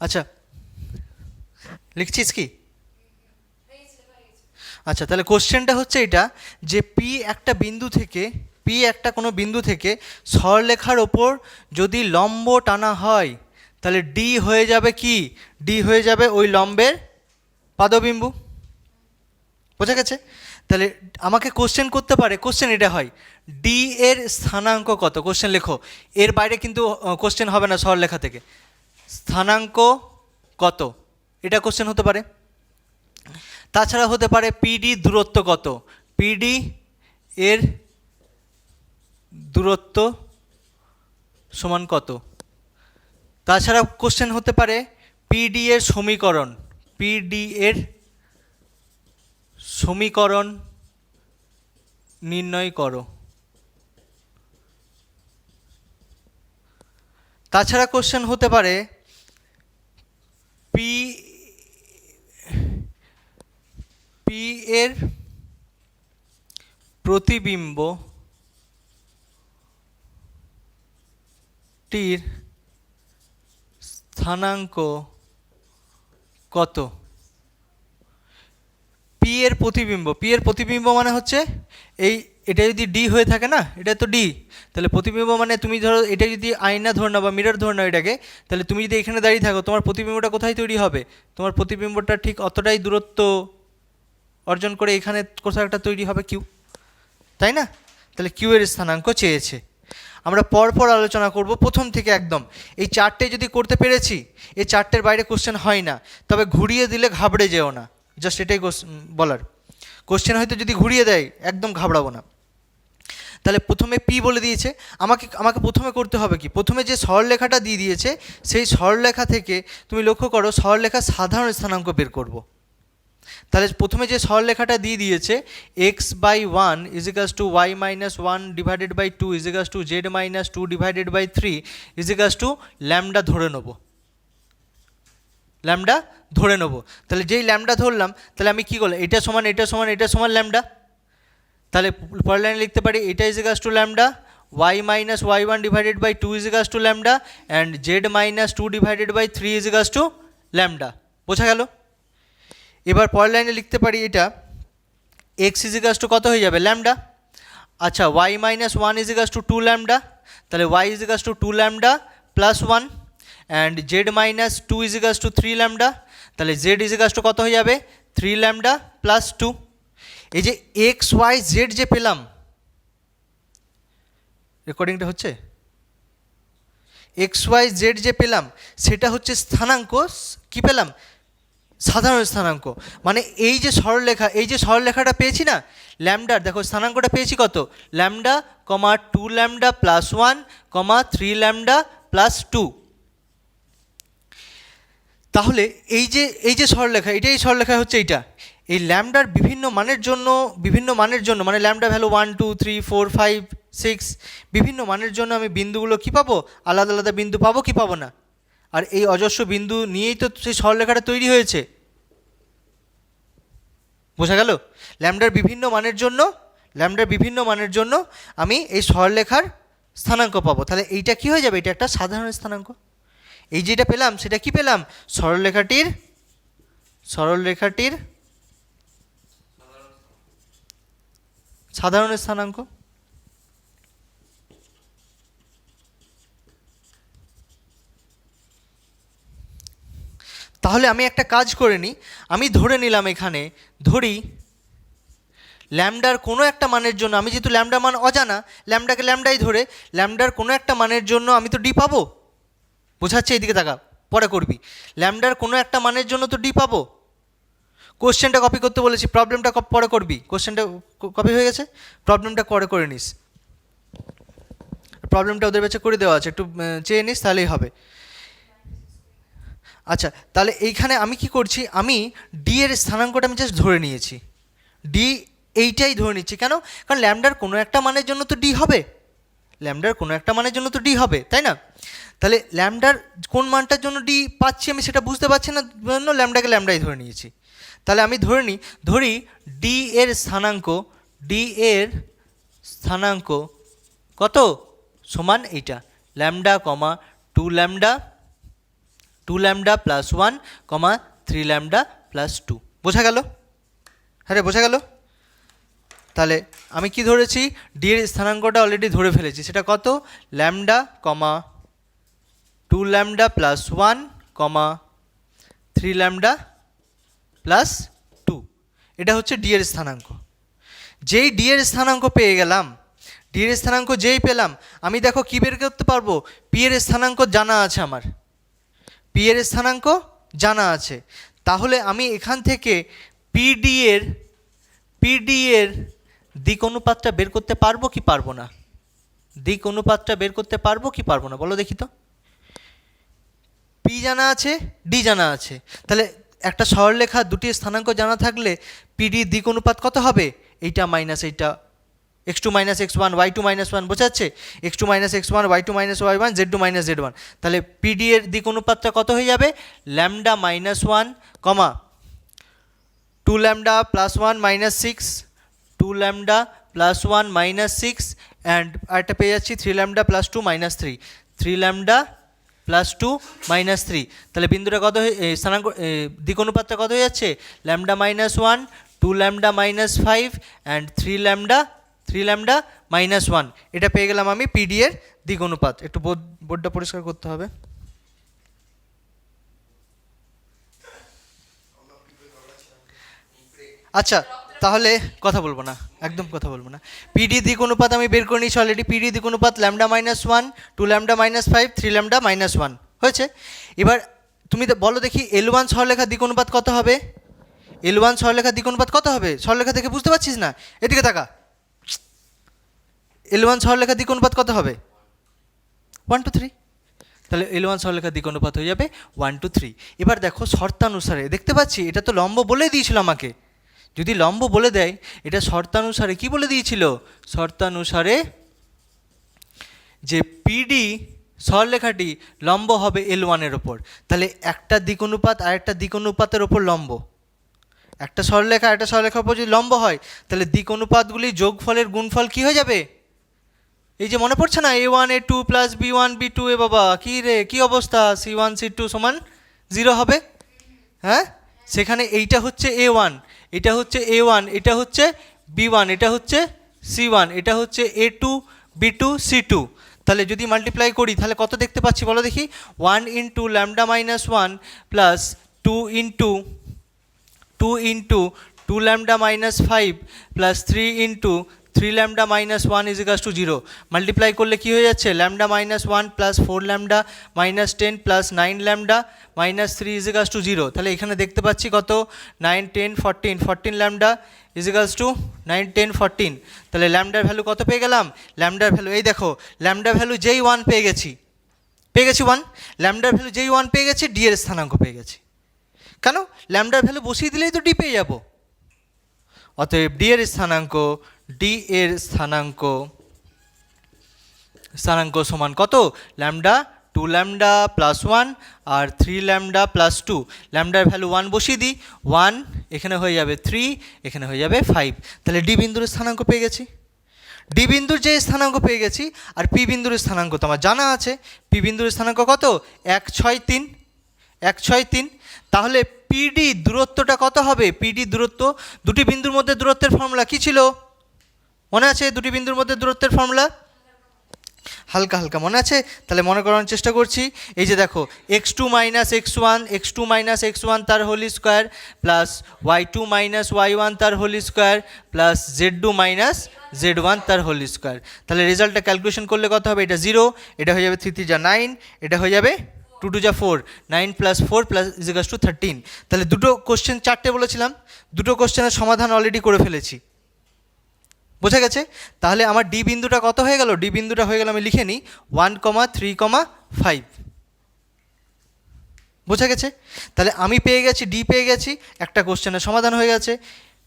[SPEAKER 1] আচ্ছা, লিখছিস কি? আচ্ছা, তাহলে কোশ্চেনটা হচ্ছে এটা যে পি একটা কোনো বিন্দু থেকে সরলরেখার ওপর যদি লম্ব টানা হয়, তাহলে ডি হয়ে যাবে কি, ডি হয়ে যাবে ওই লম্বের পাদবিন্দু। বোঝা গেছে? তাহলে আমাকে কোশ্চেন করতে পারে, কোশ্চেন এটা হয় ডি এর স্থানাঙ্ক কত, কোশ্চেন লেখো, এর বাইরে কিন্তু কোশ্চেন হবে না সরলরেখা থেকে, স্থানাঙ্ক কত, এটা কোশ্চেন হতে পারে। তাছাড়া হতে পারে পিডি দূরত্ব কত, পিডি এর দূরত্ব সমান কত। তাছাড়া কোশ্চেন হতে পারে পিডি এর সমীকরণ, পিডি এর সমীকরণ নির্ণয় করো। তাছাড়া কোশ্চেন হতে পারে পি এর প্রতিবিম্বটির স্থানাঙ্ক কত। পি এর প্রতিবিম্ব মানে হচ্ছে এটা যদি ডি হয়ে থাকে না, এটা তো ডি, তাহলে প্রতিবিম্ব মানে তুমি ধরো এটা যদি আয়না ধরে নাও বা মিরর ধরে নাও এটাকে, তাহলে তুমি যদি এখানে দাঁড়িয়ে থাকো তোমার প্রতিবিম্বটা কোথায় তৈরি হবে, তোমার প্রতিবিম্বটা ঠিক অতটাই দূরত্ব অর্জন করে এখানে কোথাও একটা তৈরি হবে কিউ, তাই না? তাহলে কিউ এর স্থানাঙ্ক চেয়েছে। আমরা পরপর আলোচনা করব প্রথম থেকে একদম। এই চারটে যদি করতে পেরেছি, এই চারটের বাইরে কোশ্চেন হয় না, তবে ঘুরিয়ে দিলে ঘাবড়ে যেও না, জাস্ট এটাই বলার। কোশ্চেন হয়তো যদি ঘুরিয়ে দেয় একদম ঘাবড়াবো না। তাহলে প্রথমে পি বলে দিয়েছে, আমাকে প্রথমে করতে হবে কি, প্রথমে যে সরলরেখাটা দিয়ে দিয়েছে সেই সরলরেখা থেকে তুমি লক্ষ্য করো সরলরেখার সাধারণ স্থানাঙ্ক বের করব। তাহলে প্রথমে যে সরলরেখাটা দিয়ে দিয়েছে x/1 = y-1 divided by 2 = z-2 divided by 3 = lambda ধরে নেব, ল্যামডা ধরে নেব। তাহলে যেই ল্যামডা ধরলাম তাহলে আমি কী করলাম, এটা সমান ল্যামডা, তাহলে পরের লাইনে লিখতে পারি এটা = lambda, y-y1 divided by 2 = lambda and z-2 divided by 3 = lambda. বোঝা গেল? এবার পরের লাইনে লিখতে পারি এটা x = কত হয়ে যাবে, ল্যামডা। আচ্ছা y-1 = 2 ল্যামডা, তাহলে y = 2 lambda plus 1 and z-2 = 3 lambda, তাহলে z কত হয়ে যাবে, 3 ল্যামডা প্লাস 2। এই যে এক্স ওয়াই জেড যে পেলাম, রেকর্ডিংটা হচ্ছে, এক্স ওয়াই জেড যে পেলাম সেটা হচ্ছে স্থানাঙ্ক, কি পেলাম, সাধারণ স্থানাঙ্ক। মানে এই যে সরলরেখাটা পেয়েছি না ল্যামডার, দেখো স্থানাঙ্কটা পেয়েছি কত, lambda, 2 lambda plus 1, 3 lambda plus 2। তাহলে এই যে সরলরেখা, এই সরলরেখা হচ্ছে এইটা, এই ল্যামডার বিভিন্ন মানের জন্য মানে ল্যামডা ভ্যালু 1 2 3 4 5 6 বিভিন্ন মানের জন্য আমি বিন্দুগুলো কি পাবো, আলাদা আলাদা বিন্দু পাবো কি পাবো না। আর এই অজস্র বিন্দু নিয়েই তো সেই সরলরেখাটা তৈরি হয়েছে। বোঝা গেল? ল্যামডার বিভিন্ন মানের জন্য আমি এই সরলরেখার স্থানাঙ্ক পাবো। তাহলে এইটা কি হয়ে যাবে, এটা একটা সাধারণ স্থানাঙ্ক। এই যেটা পেলাম সেটা কি পেলাম, সরলরেখাটির সাধারণ স্থানাঙ্ক। তাহলে আমি একটা কাজ করে নিই, আমি ধরে নিলাম এখানে, ধরি ল্যামডার কোনো একটা মানের জন্য, আমি যেহেতু ল্যামডা মান অজানা, ল্যামডাকে ল্যামডাই ধরে ল্যামডার কোনো একটা মানের জন্য আমি তো ডি পাবো। বোঝাচ্ছে, এইদিকে তাকা, পরে করবি। ল্যামডার কোনো একটা মানের জন্য তো ডি পাবো। কোশ্চেনটা কপি করতে বলেছি, প্রবলেমটা পরে করবি। কোশ্চেনটা কপি হয়ে গেছে, প্রবলেমটা করে নিস, প্রবলেমটা ওদের কাছে করে দেওয়া আছে, একটু চেয়ে নিস তাহলেই হবে। আচ্ছা, তাহলে এইখানে আমি কি করছি, আমি ডি এর স্থানাঙ্কটা আমি জাস্ট ধরে নিয়েছি, ডি এইটাই ধরে নিচ্ছি। কেন? কারণ ল্যামডার কোনো একটা মানের জন্য তো ডি হবে, তাই না? তাহলে ল্যামডার কোন মানটার জন্য ডি পাচ্ছি আমি সেটা বুঝতে পারছি না, জন্য ল্যামডাকে ল্যামডাই ধরে নিয়েছি। তাহলে আমি ধরি ডি এর স্থানাঙ্ক কত, সমান এইটা lambda, 2 lambda plus 1, 3 lambda plus 2। বোঝা গেল? হ্যাঁ বোঝা গেল? তাহলে আমি কি ধরেছি, ডি এর স্থানাঙ্কটা অলরেডি ধরে ফেলেছি, সেটা কত, ল্যামডা, 2 ল্যামডা প্লাস 1 কমা 3 ল্যামডা প্লাস 2, এটা হচ্ছে ডি এর স্থানাঙ্ক। যেই ডি এর স্থানাঙ্ক পেয়ে গেলাম, ডি এর স্থানাঙ্ক যেই পেলাম, আমি দেখো কী বের করতে পারবো, পি এর স্থানাঙ্ক জানা আছে আমার, পি এর স্থানাঙ্ক জানা আছে। তাহলে আমি এখান থেকে পিডি এর দিক অনুপাতটা বের করতে পারবো কি পারবো না? দিক অনুপাতটা বের করতে পারবো কি পারবো না বলো দেখি তো। পি জানা আছে, ডি জানা আছে, তাহলে একটা সরলরেখা দুটি স্থানাঙ্ক জানা থাকলে পিডি দিক অনুপাত কত হবে? এইটা মাইনাস এইটা, x2 minus x1 y2 minus 1, বোঝাচ্ছে x2 minus x1 y2 minus y1 z2 minus z1। তাহলে পিডি এর দিক অনুপাতটা কত হয়ে যাবে? Lambda minus 1 comma 2 lambda plus 1 minus 6, 2 lambda plus 1 minus 6 and আরেকটা পেয়ে যাচ্ছি 3 lambda plus 2 minus 3, 3 lambda plus 2 minus 3। তাহলে বিন্দুটা কত স্থানাঙ্ক দিক অনুপাতটা কত হয়ে যাচ্ছে? Lambda minus 1, 2 lambda minus 5 and 3 lambda minus 1। এটা পেয়ে গেলাম আমি পিডি এর দিক অনুপাত। একটু বোর্ডটা পরিষ্কার করতে হবে। আচ্ছা, তাহলে কথা বলবো না, একদম কথা বলবো না। পিডি দিক অনুপাত আমি বের করে নিয়েছি অলরেডি। পিডি দিক অনুপাত lambda minus 1, 2 lambda minus 5, 3 lambda minus 1 হয়েছে। এবার তুমি বলো দেখি L1 সরলরেখার দিক অনুপাত কত হবে? L1 সরলরেখার দিক অনুপাত কত হবে? সরলরেখা থেকে বুঝতে পারছিস না? এদিকে তাকা। L1 সরলরেখার দিক অনুপাত কত হবে? 1:3। তাহলে L1 সরলরেখার দিক অনুপাত হয়ে যাবে 1:3। এবার দেখো শর্তানুসারে দেখতে পাচ্ছি, এটা তো লম্ব বলে দিয়েছিল আমাকে। যদি লম্ব বলে দেয়, এটা শর্তানুসারে কি বলে দিয়েছিল? শর্তানুসারে যে পিডি সরলরেখাটি লম্ব হবে L1 এর ওপর। তাহলে একটা দিক অনুপাত আর একটা দিক অনুপাতের ওপর লম্ব, একটা সরলরেখা একটা সরলরেখার উপর যদি লম্ব হয়, তাহলে দিক অনুপাতগুলি যোগফলের গুণফল কি হয়ে যাবে? এই যে মনে পড়ছে না, A1 A2 plus B1 B2, এ বাবা কী রে, কী অবস্থা, C1 C2 সমান 0 হবে। হ্যাঁ, সেখানে এইটা হচ্ছে A1, এটা হচ্ছে A1, এটা হচ্ছে B1, এটা হচ্ছে C1, এটা হচ্ছে A2 B2 C2। তাহলে যদি মাল্টিপ্লাই করি তাহলে কত দেখতে পাচ্ছি বলো দেখি? 1 into lambda minus 1 plus 2 into 2 lambda minus 5 plus 3 into 3 lambda minus 1 is ইকাস two 0। Multiply করলে কী হয়ে যাচ্ছে? Lambda minus 1 plus 4 lambda minus 10 plus 9 lambda minus 3 is ইকাস two 0। তাহলে এখানে দেখতে পাচ্ছি কত? 9 10 14, 14 ল্যামডা ইজ ইকাস টু 9 10 14। তাহলে ল্যামডার ভ্যালু কত পেয়ে গেলাম? ল্যামডার ভ্যালু এই দেখো, ল্যামডার ভ্যালু যেই 1 পেয়ে গেছি 1, ল্যামডার ভ্যালু যেই 1 পেয়ে গেছি, ডি এর স্থানাঙ্ক পেয়ে গেছি। কেন? ল্যামডার ভ্যালু বসিয়ে দিলেই তো ডি পেয়ে যাবো। অতএব ডি এর স্থানাঙ্ক সমান কত? ল্যামডা 2 ল্যামডা প্লাস 1 আর 3 ল্যামডা প্লাস 2। ল্যামডার ভ্যালু 1 বসিয়ে দিই, 1 এখানে হয়ে যাবে 3, এখানে হয়ে যাবে 5। তাহলে ডি বিন্দুর স্থানাঙ্ক পেয়ে গেছি। ডি বিন্দুর যে স্থানাঙ্ক পেয়ে গেছি, আর পি বিন্দুর স্থানাঙ্ক তো আমার জানা আছে। পি বিন্দুর স্থানাঙ্ক কত? 163। তাহলে পিডি দূরত্বটা কত হবে? পিডি দূরত্ব, দুটি বিন্দুর মধ্যে দূরত্বের ফর্মুলা কী ছিল মনে আছে? দুটি বিন্দুর মধ্যে দূরত্বের ফর্মুলা হালকা হালকা মনে আছে? তাহলে মনে করানোর চেষ্টা করছি। এই যে দেখো, x2 মাইনাস x1 তার whole square plus y2 minus y1 তার whole square plus z2 minus z1 তার হোল স্কোয়ার। তাহলে রেজাল্টটা ক্যালকুলেশন করলে কত হবে? এটা 0, এটা হয়ে যাবে 3 3 যা 9, এটা হয়ে যাবে 2 2 যা 4, 9 প্লাস 4 প্লাস ইজ ইকাস টু 13। তাহলে দুটো কোশ্চেন, 4টে বলেছিলাম, দুটো কোশ্চেনের সমাধান অলরেডি করে ফেলেছি। বোঝা গেছে? তাহলে আমার ডি বিন্দুটা কত হয়ে গেল? ডি বিন্দুটা হয়ে গেল, আমি লিখে নিই 1, 3, 5। বোঝা গেছে? তাহলে আমি পেয়ে গেছি, ডি পেয়ে গেছি, একটা কোশ্চেনের সমাধান হয়ে গেছে।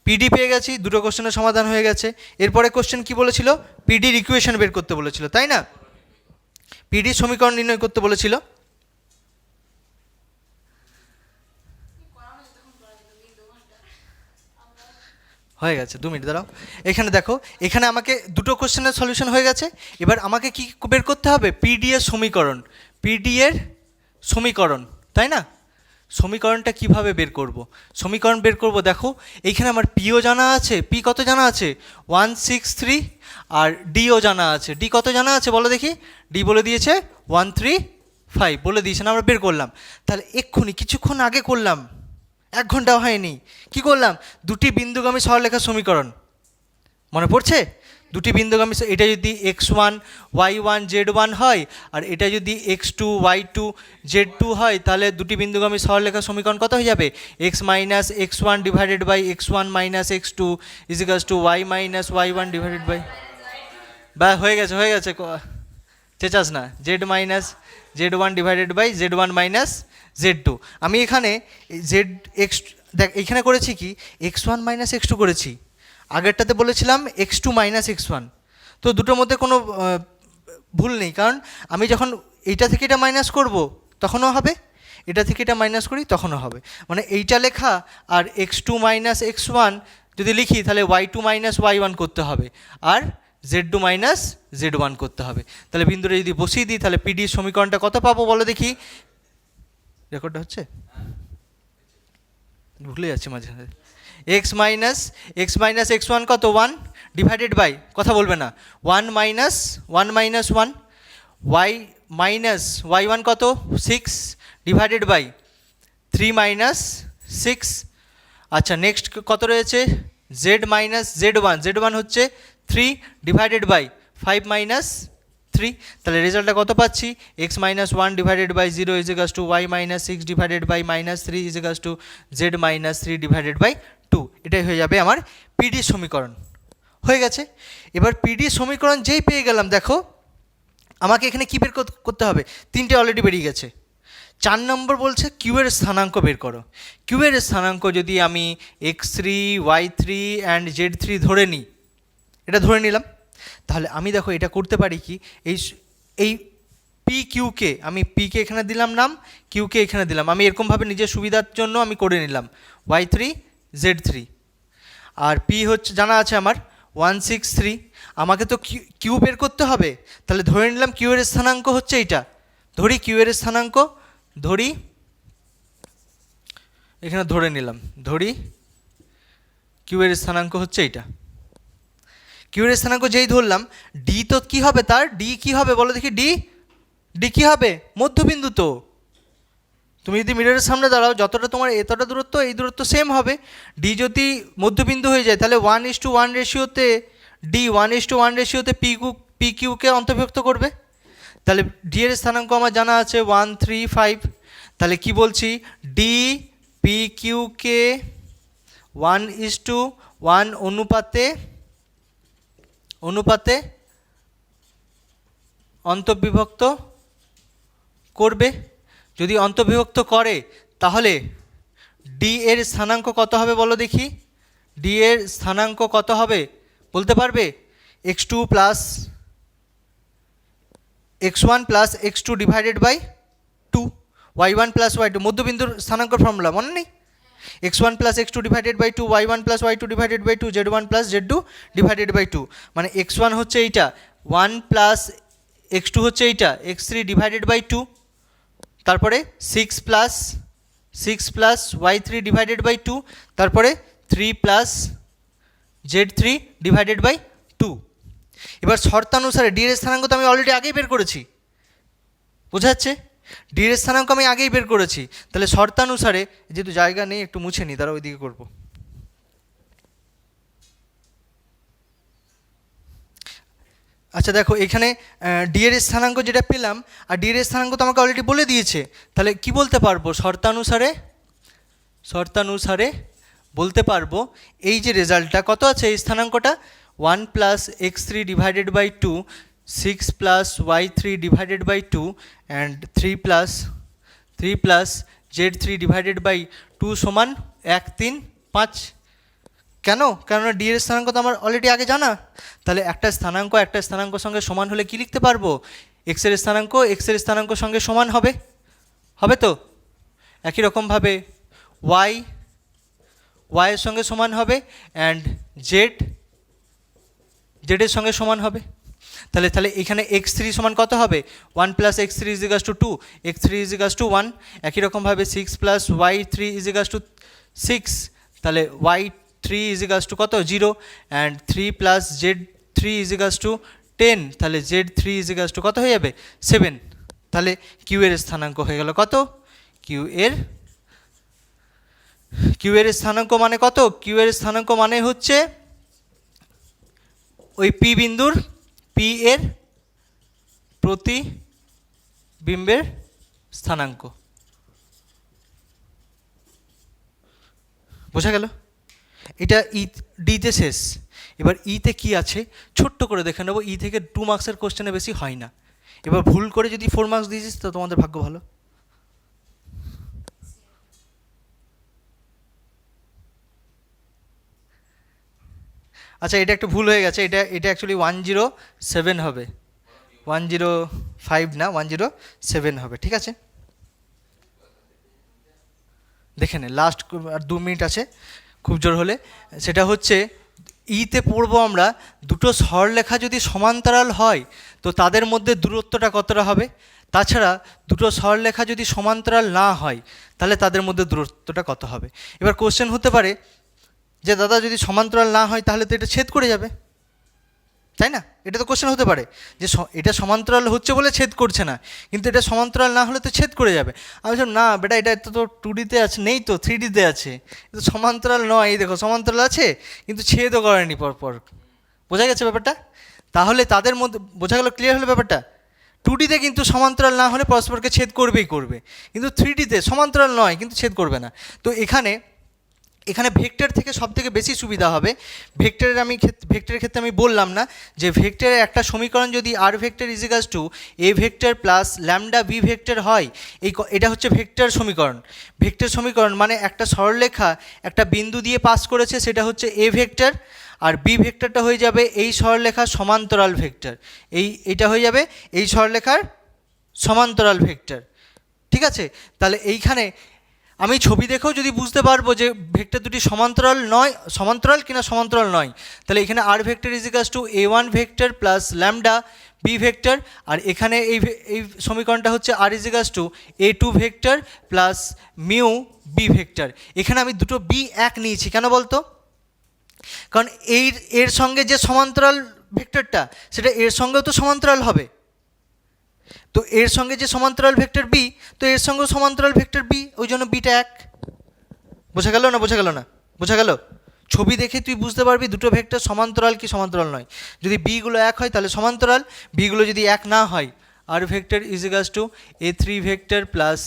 [SPEAKER 1] পিডি পেয়ে গেছি, দুটো কোশ্চেনের সমাধান হয়ে গেছে। এরপরে কোশ্চেন কি বলেছিল? পিডির ইকুয়েশন বের করতে বলেছিল, তাই না? পিডির সমীকরণ নির্ণয় করতে বলেছিল। হয়ে গেছে, 2 মিনিট দাঁড়াও। এখানে দেখো, এখানে আমাকে দুটো কোশ্চেনের সলিউশন হয়ে গেছে। এবার আমাকে কি বের করতে হবে? পিডি এর সমীকরণ, তাই না? সমীকরণটা কিভাবে বের করব? সমীকরণ বের করব, দেখো এইখানে আমার পিও জানা আছে। পি কত জানা আছে? 163। আর ডিও জানা আছে। ডি কত জানা আছে বলো দেখি? ডি বলে দিয়েছে 135। ফাইভ বলে দিয়েছেন, আমরা বের করলাম। তাহলে এক্ষুনি কিছুক্ষণ আগে করলাম, 1 ঘন্টাও হয়নি, কি করলাম, দুটি বিন্দুগামী সরলরেখার সমীকরণ। মনে পড়ছে? দুটি বিন্দুগামী, এটা যদি x1 y1 z1 হয় আর এটা যদি x2 y2 z2 হয়, তাহলে দুটি বিন্দুগামী সরলরেখার সমীকরণ কত হয়ে যাবে, x minus x1 divided by x1 minus x2 is equals to y minus y1 divided by, বা হয়ে গেছে চেঁচাস না, z minus z1 divided by z1 minus z2। আমি এখানে z x দেখ এখানে করেছি কি x1 মাইনাস x2 করেছি, আগেরটাতে বলেছিলাম x2 মাইনাস x1। তো দুটোর মধ্যে কোনো ভুল নেই, কারণ আমি যখন এইটা থেকে এটা মাইনাস করব তখনও হবে, এটা থেকে এটা মাইনাস করি তখনও হবে। মানে এইটা লেখা আর x2 মাইনাস x1 যদি লিখি তাহলে y2 মাইনাস y1 করতে হবে আর z2 মাইনাস z1 করতে হবে। তাহলে বিন্দুটা যদি বসিয়ে দিই তাহলে পিডির সমীকরণটা কত পাবো বলো দেখি। রেকর্ডটা হচ্ছে? ভুলে যাচ্ছে মাঝে মাঝে। x মাইনাস x1 কত, 1 ডিভাইডেড বাই, কথা বলবে না, 1 মাইনাস 1, y মাইনাস y1 কত 6 ডিভাইডেড বাই 3 মাইনাস 6। আচ্ছা নেক্সট কত রয়েছে, z মাইনাস z1 হচ্ছে 3 ডিভাইডেড বাই 5 মাইনাস 3। তাহলে রেজাল্টটা কত পাচ্ছি, x minus 1 divided by 0 is equals to y minus 6 divided by minus 3 is equals to z minus 3 divided by 2। এটাই হয়ে যাবে আমার পিডির সমীকরণ। হয়ে গেছে। এবার পিডির সমীকরণ যেই পেয়ে গেলাম, দেখো আমাকে এখানে কী বের করতে হবে, তিনটে অলরেডি বেরিয়ে গেছে। 4 নম্বর বলছে কিউ এর স্থানাঙ্ক বের করো। কিউ এর স্থানাঙ্ক যদি আমি x3 y3 অ্যান্ড z3 ধরে নিই, এটা ধরে নিলাম, তাহলে আমি দেখো এটা করতে পারি কি, এই পি কিউকে আমি পিকে এখানে দিলাম নাম, কিউকে এখানে দিলাম, আমি এরকমভাবে নিজের সুবিধার জন্য আমি করে নিলাম y3 z3। আর পি হচ্ছে জানা আছে আমার 163, আমাকে তো কিউ বের করতে হবে, তাহলে ধরে নিলাম কিউ এর স্থানাঙ্ক হচ্ছে এইটা, ধরি কিউ এর স্থানাঙ্ক, ধরি এখানে ধরে নিলাম, ধরি কিউ এর স্থানাঙ্ক হচ্ছে এইটা। কিউ এর স্থানাঙ্ক যেই ধরলাম, ডি তো কি হবে, তার ডি কি হবে বলো দেখি, ডি কি হবে, মধ্যবিন্দু। তো তুমি যদি মিররের সামনে দাঁড়াও, যতটা তোমার এতটা দূরত্ব এই দূরত্ব সেম হবে। ডি যদি মধ্যবিন্দু হয়ে যায় তাহলে 1:1 রেশিওতে ডি 1:1 রেশিওতে পি কিউকে অন্তর্ভুক্ত করবে। তাহলে ডি এর স্থানাঙ্ক আমার জানা আছে 135। তাহলে কি বলছি, ডি পি কিউকে 1:1 অনুপাতে অন্তর্বিভক্ত করবে। যদি অন্তর্বিভক্ত করে তাহলে ডি এর স্থানাঙ্ক কত হবে বলো দেখি, ডি এর স্থানাঙ্ক কত হবে বলতে পারবে, x2 plus x1 plus x2 divided by 2, y1 plus y2, মধ্যবিন্দুর স্থানাঙ্ক ফর্মুলা মনে নেই, x1 plus x2 divided by 2, y1 plus y2 divided by 2, z1 plus z2 divided by 2। মানে x1 হচ্ছে এইটা, 1 প্লাস x2 হচ্ছে এইটা, x3 ডিভাইডেড বাই 2, তারপরে 6 প্লাস y3 ডিভাইডেড বাই 2, তারপরে 3 প্লাস z3 ডিভাইডেড বাই 2। এবার শর্তানুসারে ডি এর স্থানাঙ্ক তো আমি অলরেডি আগেই বের করেছি, বোঝা যাচ্ছে, ডি এর স্থানাঙ্ক আমি আগেই বের করেছি। তাহলে শর্তানুসারে, যেহেতু জায়গা নেই একটু মুছে নিই, তারা ওইদিকে করবো। আচ্ছা দেখো এখানে ডি এর স্থানাঙ্ক যেটা পেলাম, আর ডি এর স্থানাঙ্ক তো আমাকে অলরেডি বলে দিয়েছে, তাহলে কি বলতে পারবো, শর্তানুসারে বলতে পারবো এই যে রেজাল্টটা কত আছে, এই স্থানাঙ্কটা 1 plus x3 divided by 2, 6 plus y3 divided by 2 and 3 plus z3 divided by 2 সমান 1, 3, 5। কেননা ডি এর স্থানাঙ্ক তো আমার অলরেডি আগে জানা। তাহলে একটা স্থানাঙ্ক সঙ্গে সমান হলে কি লিখতে পারবো, এক্স এর স্থানাঙ্ক সঙ্গে সমান হবে তো। একই রকমভাবে ওয়াই এর সঙ্গে সমান হবে অ্যান্ড জেড এর সঙ্গে সমান হবে। তাহলে এখানে x3 সমান কত হবে, 1 plus x3 is equals to 2, x3 is equals to 1। একই রকমভাবে 6 প্লাস y3 ইজিক্যালস টু 6, তাহলে y3 ইজিক্যালস টু কত 0 অ্যান্ড 3 প্লাস z3 ইজিক্যালস টু 10, তাহলে z3 ইজিক্যালস টু কত হয়ে যাবে 7। তাহলে কিউ এর স্থানাঙ্ক হয়ে গেল কত, কিউ এর স্থানাঙ্ক মানে কত, কিউ এর স্থানাঙ্ক মানে হচ্ছে ওই পি বিন্দুর পি এর প্রতিবিম্বের স্থানাঙ্ক। বোঝা গেল? এটা ডিতে শেষ। এবার ইতে কি আছে ছোট্ট করে দেখে নেবো, ই থেকে 2 মার্কসের কোশ্চেনে বেশি হয় না। এবার ভুল করে যদি 4 মার্কস দিয়েছিস তো তোমাদের ভাগ্য ভালো। আচ্ছা, এটা একটু ভুল হয়ে গেছে, এটা অ্যাকচুয়ালি 107 হবে, 105 না, 107 হবে। ঠিক আছে, দেখে নে, লাস্ট আর 2 মিনিট আছে খুব জোর হলে। সেটা হচ্ছে ইতে পড়বো আমরা, দুটো সরলরেখা যদি সমান্তরাল হয় তো তাদের মধ্যে দূরত্বটা কতটা হবে। তাছাড়া দুটো সরলরেখা যদি সমান্তরাল না হয় তাহলে তাদের মধ্যে দূরত্বটা কত হবে। এবার কোশ্চেন হতে পারে যে দাদা যদি সমান্তরাল না হয় তাহলে তো এটা ছেদ করে যাবে, তাই না? এটা তো কোশ্চেন হতে পারে যে এটা সমান্তরাল হচ্ছে বলে ছেদ করছে না, কিন্তু এটা সমান্তরাল না হলে তো ছেদ করে যাবে। আমি বললাম না বেটা, এটা তো 2Dতে আছে, নেই তো 3Dতে আছে, এটা সমান্তরাল নয়। এই দেখো সমান্তরাল আছে কিন্তু ছেদও করেনি পরপর। বোঝা গেছে ব্যাপারটা? তাহলে তাদের মধ্যে বোঝা গেল, ক্লিয়ার হলো ব্যাপারটা? 2Dতে কিন্তু সমান্তরাল না হলে পরস্পরকে ছেদ করবেই করবে, কিন্তু 3Dতে সমান্তরাল নয় কিন্তু ছেদ করবে না। তো এখানে ভেক্টর থেকে সবথেকে বেশি সুবিধা হবে। ভেক্টরের ক্ষেত্রে আমি বললাম না যে ভেক্টরের একটা সমীকরণ যদি R vector is equals to A vector plus lambda B vector হয়, এটা হচ্ছে ভেক্টর সমীকরণ। ভেক্টর সমীকরণ মানে একটা সরলরেখা একটা বিন্দু দিয়ে পাস করেছে, সেটা হচ্ছে এ ভেক্টর, আর বি ভেক্টরটা হয়ে যাবে এই সরলরেখার সমান্তরাল ভেক্টর। এইটা হয়ে যাবে এই সরলরেখার সমান্তরাল ভেক্টর। ঠিক আছে, তাহলে এইখানে আমি ছবি দেখেও যদি বুঝতে পারবো যে ভেক্টর দুটি সমান্তরাল কিনা সমান্তরাল নয়, তাহলে এখানে R vector is equals to a1 vector plus lambda B vector, আর এখানে এই সমীকরণটা হচ্ছে R is equals to a2 vector plus mu B vector. এখানে আমি দুটো বি এক নিয়েছি, কেন বলতো? কারণ এর সঙ্গে যে সমান্তরাল ভেক্টরটা সেটা এর সঙ্গেও তো সমান্তরাল হবে। তো এর সঙ্গে যে সমান্তরাল ভেক্টর বি, তো এর সঙ্গেও সমান্তরাল ভেক্টর বি, ওই জন্য বিটা এক। বোঝা গেল না? বোঝা গেল? ছবি দেখে তুই বুঝতে পারবি দুটো ভেক্টর সমান্তরাল কি সমান্তরাল নয়। যদি বিগুলো এক হয় তাহলে সমান্তরাল, বিগুলো যদি এক না হয়, R vector is equals to a3 vector plus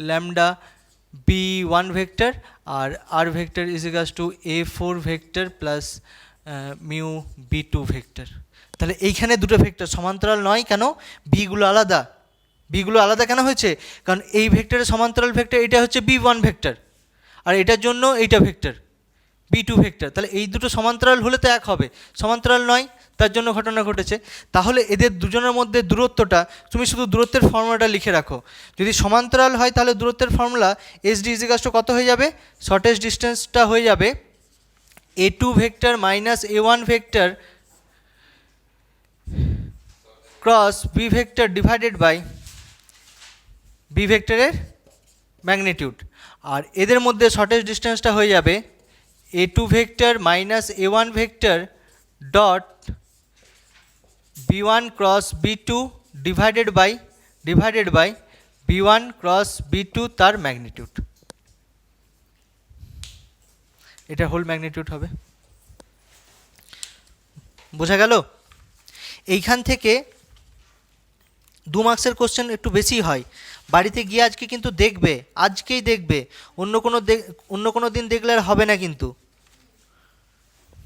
[SPEAKER 1] lambda b1 vector, R vector is equals to a4 vector plus mu b2 vector. তাহলে এইখানে দুটো ভেক্টর সমান্তরাল নয়, কেন? বিগুলো আলাদা কেন হয়েছে? কারণ এই ভেক্টরের সমান্তরাল ভেক্টর এটা হচ্ছে b1 ভেক্টর, আর এটার জন্য এইটা ভেক্টর b2 ভেক্টর। তাহলে এই দুটো সমান্তরাল হলে তো এক হবে, সমান্তরাল নয়, তার জন্য ঘটনা ঘটেছে। তাহলে এদের দুজনের মধ্যে দূরত্বটা তুমি শুধু দূরত্বের ফর্মুলাটা লিখে রাখো। যদি সমান্তরাল হয় তাহলে দূরত্বের ফর্মুলা SD ইজ কত হয়ে যাবে? শর্টেস্ট ডিস্টেন্সটা হয়ে যাবে a2 vector minus a1 vector cross B vector divided by B ভেক্টরের ম্যাগনিটিউড। আর এদের মধ্যে শর্টেস্ট ডিস্টেন্সটা হয়ে যাবে a2 vector minus a1 vector dot b1 cross b2 divided by b1 cross b2 তার ম্যাগনিটিউড। এটা হোল ম্যাগনিটিউড হবে। বোঝা গেল? এইখান থেকে 2 মার্কসের কোশ্চেন একটু বেশি হয়। বাড়িতে গিয়ে আজকে কিন্তু আজকেই দেখবে, অন্য কোনো দিন দেখলে আর হবে না কিন্তু।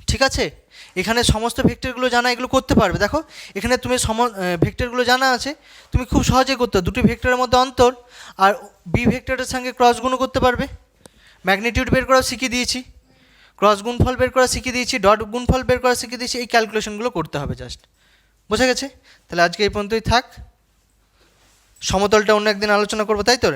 [SPEAKER 1] ঠিক আছে, এখানে সমস্ত ভেক্টরগুলো জানা, এগুলো করতে পারবে। দেখো এখানে তুমি ভেক্টরগুলো জানা আছে, তুমি খুব সহজেই করতে, দুটি ভেক্টরের মধ্যে অন্তর আর বি ভেক্টরের সঙ্গে ক্রস গুণও করতে পারবে। ম্যাগনিটিউড বের করাও শিখিয়ে দিয়েছি, ক্রস গুণফল বের করা শিখিয়ে দিয়েছি, ডট গুণফল বের করা শিখিয়ে দিয়েছি। এই ক্যালকুলেশনগুলো করতে হবে জাস্ট। বোঝা গেছে? তাহলে আজকে এই পর্যন্তই থাক। সমতলটা অন্য একদিন আলোচনা করবো, তাই তো?